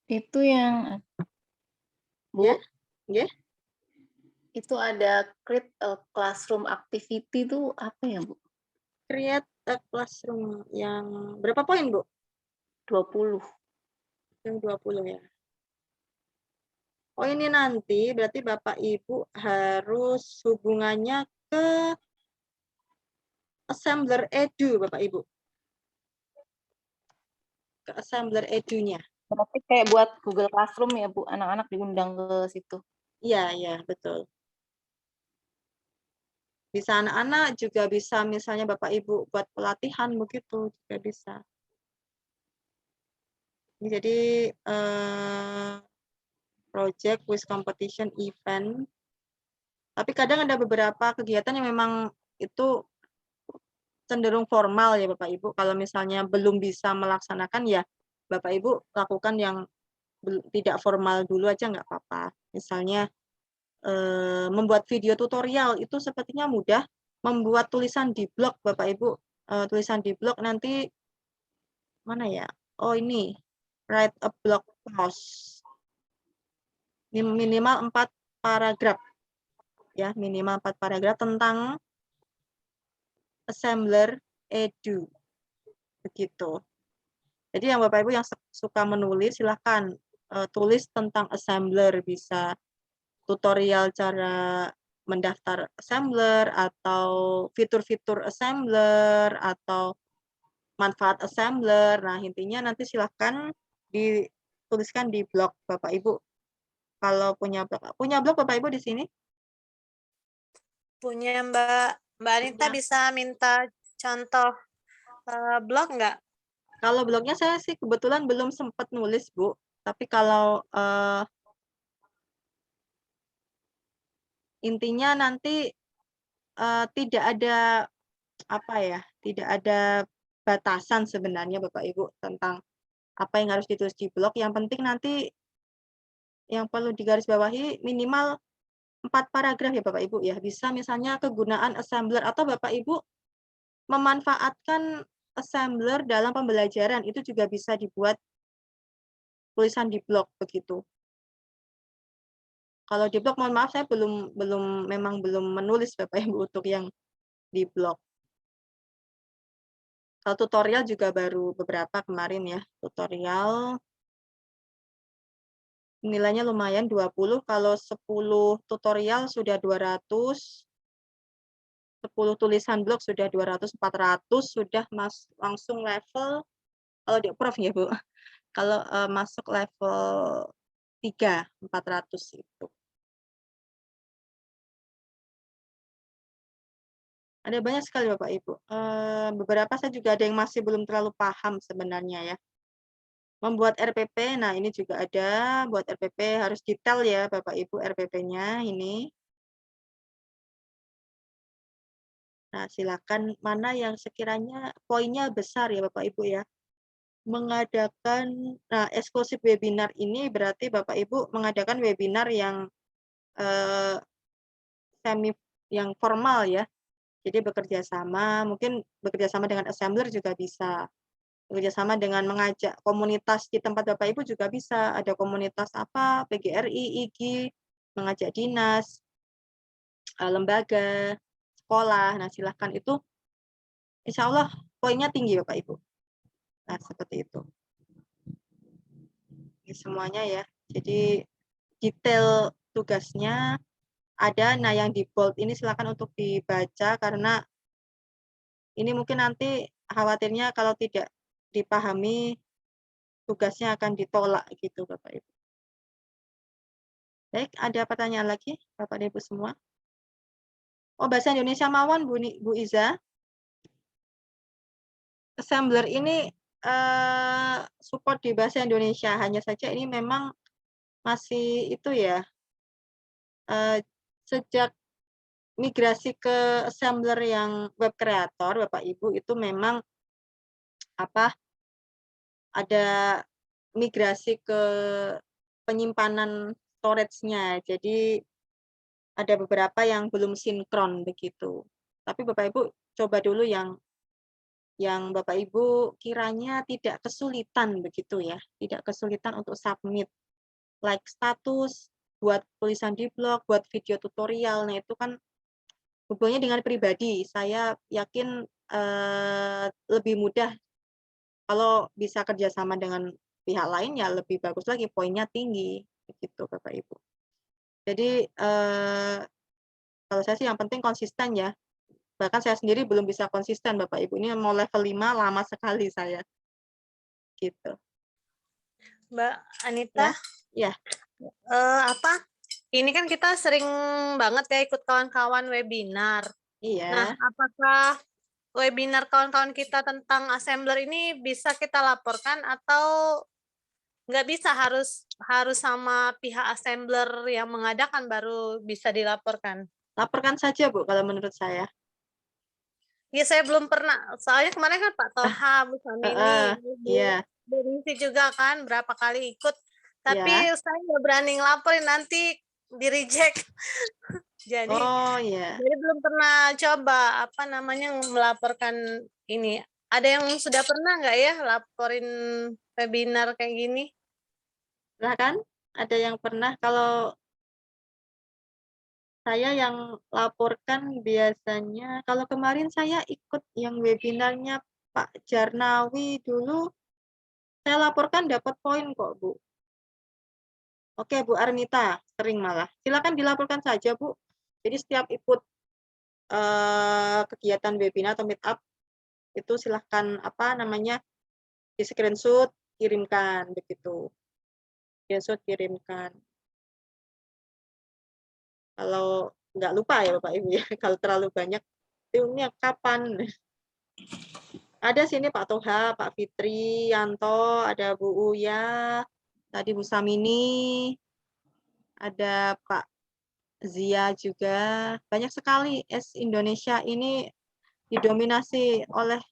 Itu yang Bu, Ya, ya. itu ada create a classroom activity itu apa ya Bu? Create a classroom yang berapa poin Bu? 20. Yang 20 ya. Oh ini nanti berarti Bapak Ibu harus hubungannya ke assembler edu Bapak Ibu. Ke assembler edunya. Berarti kayak buat Google Classroom ya Bu, anak-anak diundang ke situ. Iya, iya, betul. Bisa anak-anak juga bisa misalnya Bapak Ibu buat pelatihan begitu juga bisa. Jadi project with competition event. Tapi kadang ada beberapa kegiatan yang memang itu cenderung formal ya Bapak Ibu. Kalau misalnya belum bisa melaksanakan ya Bapak Ibu lakukan yang tidak formal dulu aja nggak apa-apa. Misalnya membuat video tutorial itu sepertinya mudah. Membuat tulisan di blog Bapak Ibu, tulisan di blog nanti mana ya? Oh ini, write a blog post. Minimal 4 paragraf. ya, minimal 4 paragraf tentang assembler edu. Begitu. Jadi yang Bapak Ibu yang suka menulis silahkan tulis tentang assembler, bisa tutorial cara mendaftar assembler atau fitur-fitur assembler atau manfaat assembler. Nah, intinya nanti silahkan dituliskan di blog Bapak Ibu. Kalau punya blog Bapak Ibu di sini? Punya Mbak Anita, bisa minta contoh blog nggak? Kalau blognya saya sih kebetulan belum sempat nulis, Bu. Tapi kalau intinya nanti tidak ada tidak ada batasan sebenarnya Bapak Ibu tentang apa yang harus ditulis di blog. Yang penting nanti yang perlu digarisbawahi minimal 4 paragraf ya Bapak Ibu ya. Bisa misalnya kegunaan assembler atau Bapak Ibu memanfaatkan assembler dalam pembelajaran, itu juga bisa dibuat tulisan di blog begitu. Kalau di blog mohon maaf saya memang belum menulis Bapak Ibu untuk yang di blog. Kalau tutorial juga baru beberapa kemarin ya, tutorial nilainya lumayan 20, kalau 10 tutorial sudah 200, 10 tulisan blog sudah 200, 400, sudah langsung level, kalau di Prof ya Bu, kalau masuk level 3, 400 itu. Ada banyak sekali Bapak Ibu. Beberapa saya juga ada yang masih belum terlalu paham sebenarnya ya. Membuat RPP, nah ini juga ada, buat RPP harus detail ya Bapak Ibu RPP-nya ini. Nah silakan mana yang sekiranya poinnya besar ya Bapak Ibu ya. Mengadakan, nah eksklusif webinar ini berarti Bapak Ibu mengadakan webinar yang yang formal ya. Jadi bekerja sama, mungkin bekerja sama dengan assembler juga bisa. Bekerja sama dengan mengajak komunitas di tempat Bapak Ibu juga bisa. Ada komunitas apa, PGRI, IG, mengajak dinas, lembaga, sekolah. Nah, silahkan itu. Insya Allah poinnya tinggi Bapak Ibu. Nah, seperti itu. Ini semuanya ya. Jadi detail tugasnya ada. Nah, yang di bold ini silakan untuk dibaca karena ini mungkin nanti khawatirnya kalau tidak dipahami tugasnya akan ditolak gitu Bapak Ibu. Baik, ada pertanyaan lagi Bapak Ibu semua? Oh, bahasa Indonesia mawon Bu Iza. Assembler ini support di bahasa Indonesia, hanya saja ini memang masih itu ya, sejak migrasi ke assembler yang web creator Bapak Ibu itu memang ada migrasi ke penyimpanan storage-nya. Jadi ada beberapa yang belum sinkron begitu. Tapi Bapak Ibu coba dulu yang Bapak Ibu kiranya tidak kesulitan begitu ya. Tidak kesulitan untuk submit like status, buat tulisan di blog, buat video tutorial. Nah, itu kan hubungannya dengan pribadi. Saya yakin lebih mudah kalau bisa kerjasama dengan pihak lain ya lebih bagus lagi, poinnya tinggi begitu Bapak Ibu. Jadi kalau saya sih yang penting konsisten ya. Bahkan saya sendiri belum bisa konsisten Bapak Ibu. Ini mau level 5 lama sekali saya. Gitu. Mbak Anita, ya. Ini kan kita sering banget ya ikut kawan-kawan webinar. Iya. Nah, apakah webinar kawan-kawan kita tentang assembler ini bisa kita laporkan atau nggak bisa, harus sama pihak assembler yang mengadakan baru bisa dilaporkan? Laporkan saja Bu kalau menurut saya. Ya saya belum pernah, soalnya kemarin kan Pak Toha, Bu Samini, Bu Ningsi juga kan berapa kali ikut, tapi saya nggak berani ngelaporin, nanti di-reject. Jadi belum pernah coba melaporkan ini. Ada yang sudah pernah nggak ya laporin webinar kayak gini? Silahkan, ada yang pernah. Kalau Saya yang laporkan biasanya, kalau kemarin saya ikut yang webinarnya Pak Jarnawi dulu, saya laporkan dapat poin kok, Bu. Oke, Bu Armita, sering malah. Silakan dilaporkan saja, Bu. Jadi setiap ikut kegiatan webinar atau meet up, itu silahkan di screenshot, kirimkan, begitu. Screenshot, kirimkan. Kalau nggak lupa ya Bapak Ibu ya, kalau terlalu banyak, ini kapan? Ada sini Pak Toha, Pak Fitri, Yanto, ada Bu Uya, tadi Bu Samini, ada Pak Zia juga. Banyak sekali Indonesia ini didominasi oleh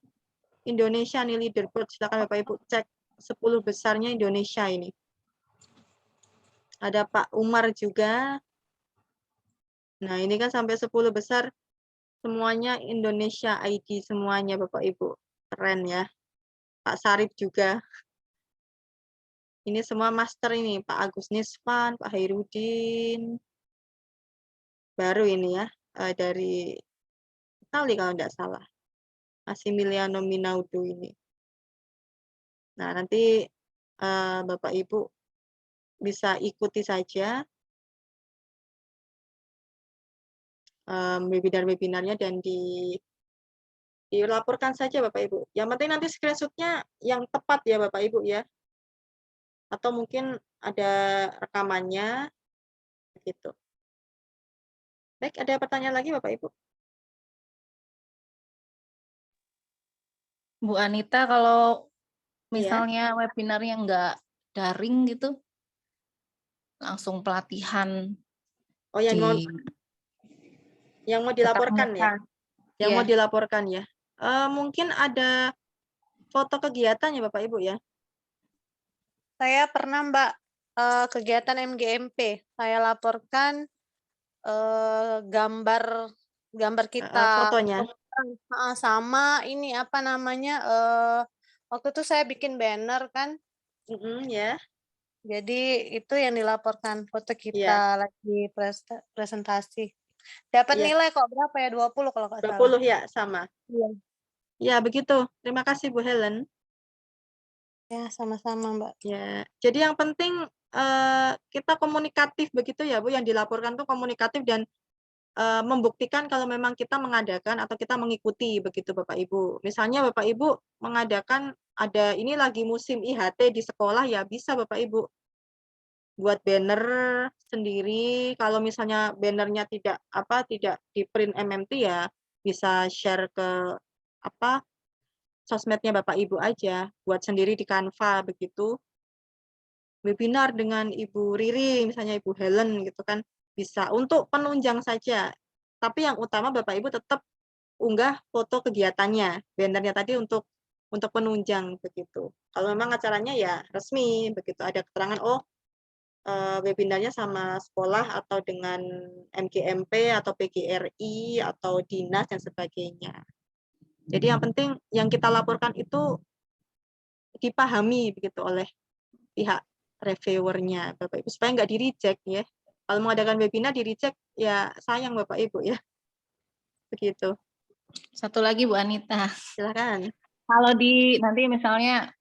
Indonesia nih leaderboard. Silakan Bapak Ibu cek 10 besarnya Indonesia ini. Ada Pak Umar juga. Nah, ini kan sampai 10 besar semuanya Indonesia ID semuanya Bapak Ibu. Keren ya. Pak Sarip juga. Ini semua master ini, Pak Agus Nisvan, Pak Hairudin. Baru ini ya, dari Itali kalau tidak salah. Massimiliano Minaudo ini. Nah, nanti Bapak Ibu bisa ikuti saja webinar-webinarnya dan dilaporkan saja Bapak Ibu. Yang penting nanti screenshot-nya yang tepat ya Bapak Ibu ya. Atau mungkin ada rekamannya gitu. Baik, ada pertanyaan lagi Bapak Ibu? Bu Anita, kalau Iya. misalnya webinarnya nggak daring gitu, langsung pelatihan Oh, yang mau tatap dilaporkan ya? muka. Yang Iya. mau dilaporkan ya? Mungkin ada foto kegiatannya Bapak Ibu ya? Saya pernah Mbak kegiatan MGMP. Saya laporkan gambar kita fotonya. sama ini apa namanya waktu itu saya bikin banner kan. Ya. Jadi itu yang dilaporkan foto Iya. kita lagi presentasi. Dapat Iya. nilai kok berapa ya? 20 kalau nggak salah. 20 ya, sama. Iya. Ya, begitu. Terima kasih Bu Helen. Ya, sama-sama Mbak. Ya, jadi yang penting kita komunikatif begitu ya Bu, yang dilaporkan tuh komunikatif dan membuktikan kalau memang kita mengadakan atau kita mengikuti begitu Bapak Ibu. Misalnya Bapak Ibu mengadakan ada ini lagi musim IHT di sekolah ya bisa Bapak Ibu buat banner sendiri. Kalau misalnya bannernya tidak di print MMT ya bisa share ke sosmednya Bapak Ibu aja, buat sendiri di Canva begitu. Webinar dengan Ibu Riri, misalnya Ibu Helen gitu kan, bisa untuk penunjang saja. Tapi yang utama Bapak Ibu tetap unggah foto kegiatannya, bannernya tadi untuk penunjang begitu. Kalau memang acaranya ya resmi begitu, ada keterangan webinarnya sama sekolah atau dengan MGMP atau PGRI atau dinas dan sebagainya. Jadi yang penting yang kita laporkan itu dipahami begitu oleh pihak reviewernya Bapak Ibu supaya nggak di-reject ya. Kalau mengadakan webinar di-reject ya sayang Bapak Ibu ya. Begitu. Satu lagi Bu Anita. Silakan. Kalau nanti misalnya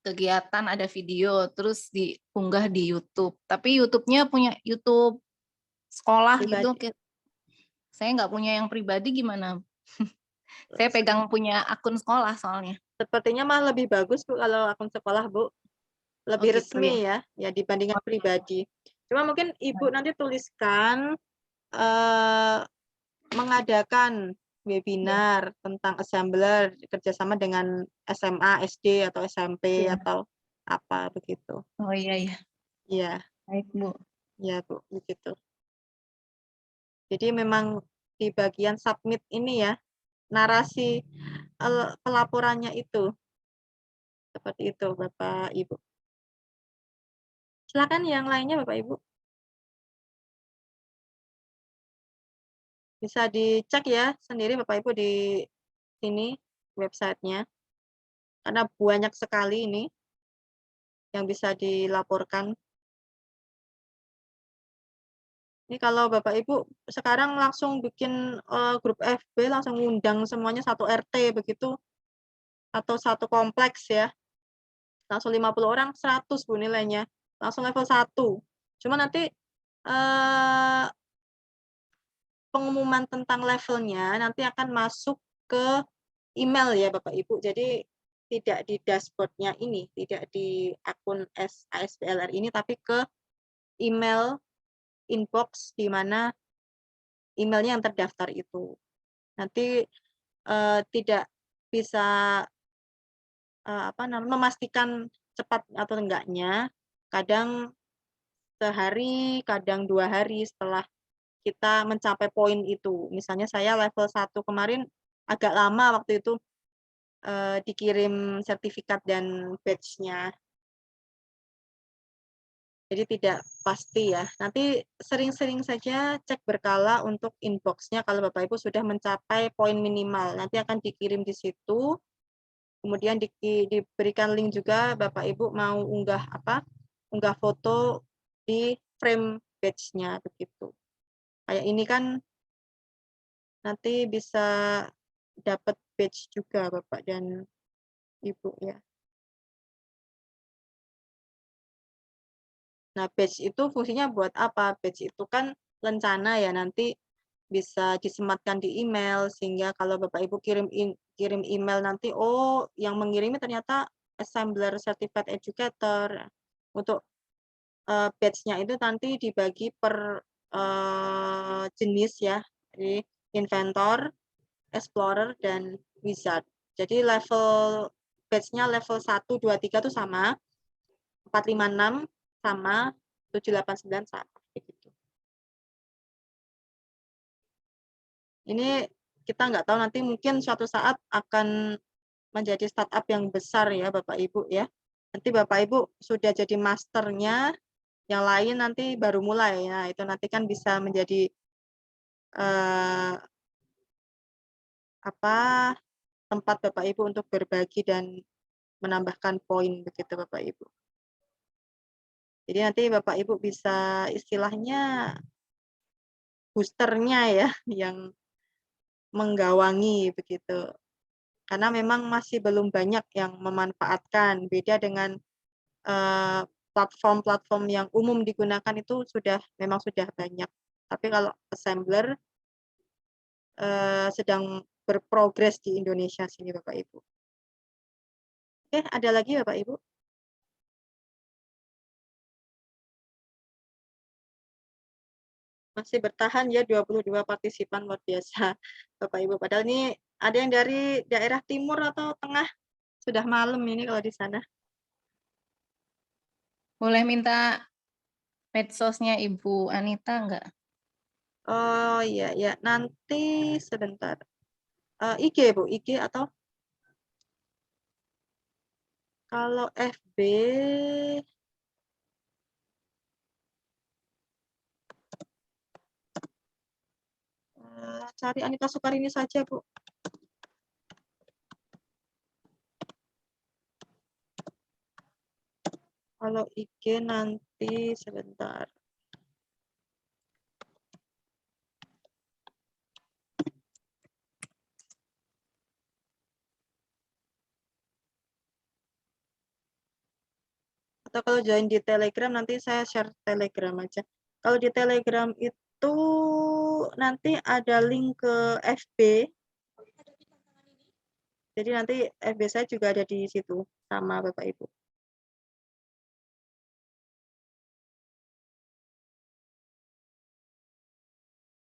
kegiatan ada video terus diunggah di YouTube, tapi YouTube-nya punya YouTube sekolah Pribadi. gitu. Saya nggak punya yang pribadi gimana? Saya pegang punya akun sekolah soalnya. Sepertinya malah lebih bagus Bu kalau akun sekolah Bu. Lebih gitu resmi ya dibandingkan pribadi. Cuma mungkin Ibu nanti tuliskan mengadakan webinar tentang assembler kerjasama dengan SMA, SD atau SMP atau apa begitu. Oh iya ya. Iya. Baik Bu. Iya Bu, begitu. Jadi memang di bagian submit ini ya narasi pelaporannya itu seperti itu Bapak Ibu. Silakan yang lainnya Bapak Ibu. Bisa dicek ya sendiri Bapak Ibu di sini websitenya. Karena banyak sekali ini yang bisa dilaporkan. Ini kalau Bapak Ibu sekarang langsung bikin grup FB, langsung ngundang semuanya satu RT begitu, atau satu kompleks ya. Langsung 50 orang 100 Bu nilainya, langsung level 1. Cuma nanti pengumuman tentang levelnya nanti akan masuk ke email ya Bapak Ibu. Jadi tidak di dashboard-nya ini, tidak di akun ASBLR ini, tapi ke email inbox di mana emailnya yang terdaftar itu. Nanti tidak bisa memastikan cepat atau enggaknya. Kadang sehari, kadang 2 hari setelah kita mencapai poin itu. Misalnya saya level 1 kemarin agak lama waktu itu dikirim sertifikat dan badge-nya. Jadi tidak pasti ya. Nanti sering-sering saja cek berkala untuk inbox-nya kalau Bapak Ibu sudah mencapai poin minimal. Nanti akan dikirim di situ. Kemudian diberikan link juga Bapak Ibu mau unggah unggah foto di frame badge-nya begitu. Kayak ini kan nanti bisa dapat badge juga Bapak dan Ibu ya. Nah, badge itu fungsinya buat apa? Badge itu kan lencana ya, nanti bisa disematkan di email, sehingga kalau Bapak Ibu kirim email nanti, oh yang mengirimi ternyata Assembler Certified Educator. Untuk badge-nya itu nanti dibagi per jenis ya, jadi Inventor, Explorer, dan Wizard. Jadi level badge-nya level 1, 2, 3 itu sama, 4, 5, 6 sama, 7, 8, 9 sama. Begitu. Ini kita nggak tahu nanti mungkin suatu saat akan menjadi startup yang besar ya Bapak Ibu ya. Nanti Bapak Ibu sudah jadi masternya, yang lain nanti baru mulai. Nah itu nanti kan bisa menjadi tempat Bapak Ibu untuk berbagi dan menambahkan poin begitu Bapak Ibu. Jadi nanti Bapak Ibu bisa istilahnya boosternya ya yang menggawangi begitu. Karena memang masih belum banyak yang memanfaatkan. Beda dengan platform-platform yang umum digunakan itu memang sudah banyak. Tapi kalau assembler sedang berprogres di Indonesia sini Bapak Ibu. Oke, ada lagi Bapak Ibu? Masih bertahan ya 22 partisipan, luar biasa Bapak Ibu. Padahal ini ada yang dari daerah timur atau tengah, sudah malam ini kalau di sana. Boleh minta medsosnya Ibu Anita enggak? Oh iya ya, nanti sebentar. IG Bu, IG atau kalau FB cari Anita Sukarini saja Bu. Kalau IG nanti sebentar. Atau kalau join di Telegram nanti saya share Telegram aja. Kalau di Telegram itu nanti ada link ke FB. Jadi nanti FB saya juga ada di situ sama Bapak Ibu.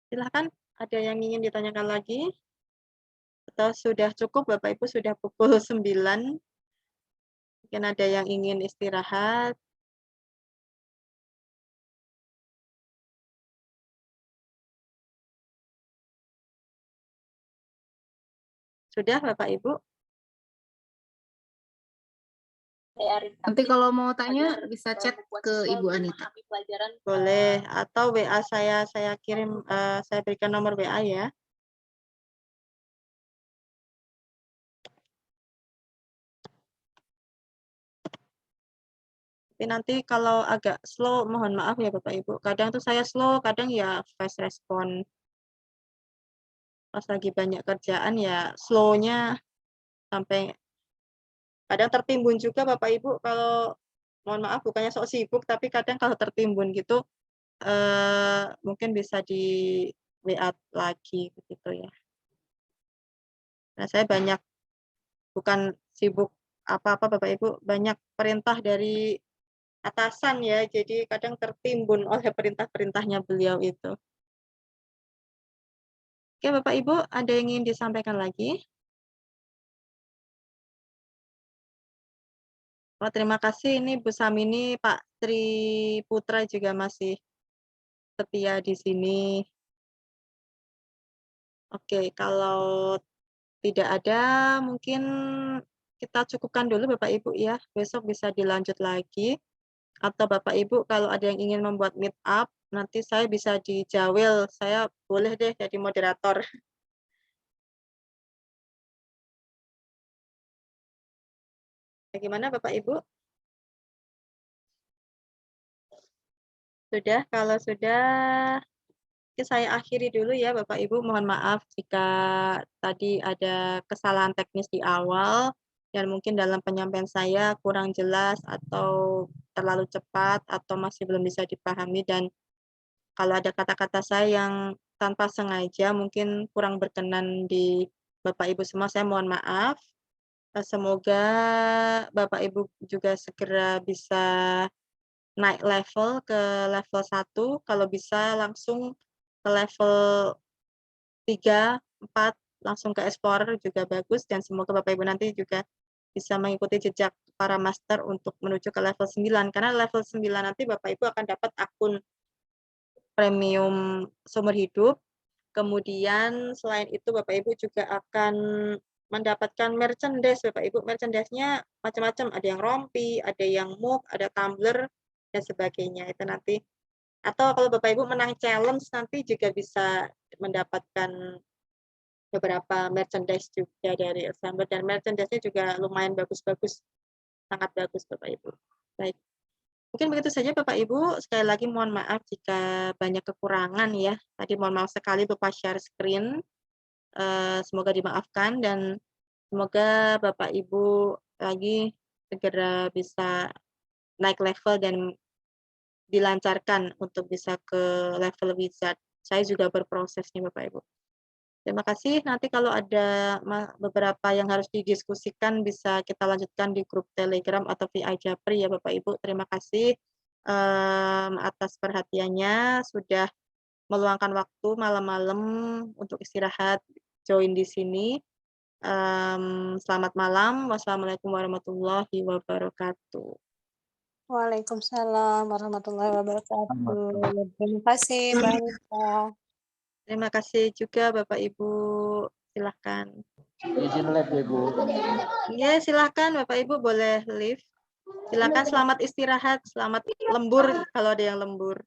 Silahkan, ada yang ingin ditanyakan lagi? Atau sudah cukup Bapak Ibu, sudah pukul 9? Mungkin ada yang ingin istirahat. Sudah Bapak Ibu? Nanti kalau mau tanya bisa chat ke Ibu Anita. Boleh, atau WA saya kirim, saya berikan nomor WA ya. Tapi nanti kalau agak slow, mohon maaf ya Bapak Ibu. Kadang tuh saya slow, kadang ya fast respon. Pas lagi banyak kerjaan ya slow-nya sampai kadang tertimbun juga Bapak Ibu kalau mohon maaf bukannya sok sibuk, tapi kadang kalau tertimbun gitu mungkin bisa di WA lagi begitu ya. Nah, saya banyak bukan sibuk apa-apa Bapak Ibu, banyak perintah dari atasan ya, jadi kadang tertimbun oleh perintah-perintahnya beliau itu. Oke Bapak Ibu, ada yang ingin disampaikan lagi? Oh, terima kasih. Ini Bu Samini, Pak Tri Putra juga masih setia di sini. Oke, kalau tidak ada, mungkin kita cukupkan dulu Bapak Ibu ya. Besok bisa dilanjut lagi. Atau Bapak Ibu kalau ada yang ingin membuat meet up, nanti saya bisa dijawil. Saya boleh deh jadi moderator. Bagaimana Bapak Ibu? Sudah, kalau sudah, saya akhiri dulu ya Bapak Ibu. Mohon maaf jika tadi ada kesalahan teknis di awal dan mungkin dalam penyampaian saya kurang jelas atau terlalu cepat atau masih belum bisa dipahami, dan kalau ada kata-kata saya yang tanpa sengaja mungkin kurang berkenan di Bapak Ibu semua, saya mohon maaf. Semoga Bapak Ibu juga segera bisa naik level ke level 1, kalau bisa langsung ke level 3, 4, langsung ke Explorer juga bagus, dan semoga Bapak Ibu nanti juga bisa mengikuti jejak para master untuk menuju ke level 9, karena level 9 nanti Bapak Ibu akan dapat akun premium seumur hidup. Kemudian selain itu Bapak Ibu juga akan mendapatkan merchandise Bapak Ibu. Merchandise-nya macam-macam, ada yang rompi, ada yang mug, ada tumbler dan sebagainya. Itu nanti. Atau kalau Bapak Ibu menang challenge nanti juga bisa mendapatkan beberapa merchandise juga dari Assembler, dan merchandise-nya juga lumayan bagus-bagus. Sangat bagus Bapak Ibu. Baik. Mungkin begitu saja Bapak Ibu. Sekali lagi mohon maaf jika banyak kekurangan ya. Tadi mohon maaf sekali berupa share screen. Semoga dimaafkan dan semoga Bapak Ibu lagi segera bisa naik level dan dilancarkan untuk bisa ke level wizard. Saya juga berproses nih Bapak Ibu. Terima kasih. Nanti kalau ada beberapa yang harus didiskusikan bisa kita lanjutkan di grup Telegram atau VI Japri ya Bapak Ibu. Terima kasih atas perhatiannya, sudah meluangkan waktu malam-malam untuk istirahat, join di sini. Selamat malam. Wassalamualaikum warahmatullahi wabarakatuh. Waalaikumsalam warahmatullahi wabarakatuh. Terima kasih Mbak Anita. Terima kasih juga Bapak Ibu. Silahkan. Izin live ya Bu. Ya, silahkan Bapak Ibu boleh live. Silakan, selamat istirahat, selamat lembur kalau ada yang lembur.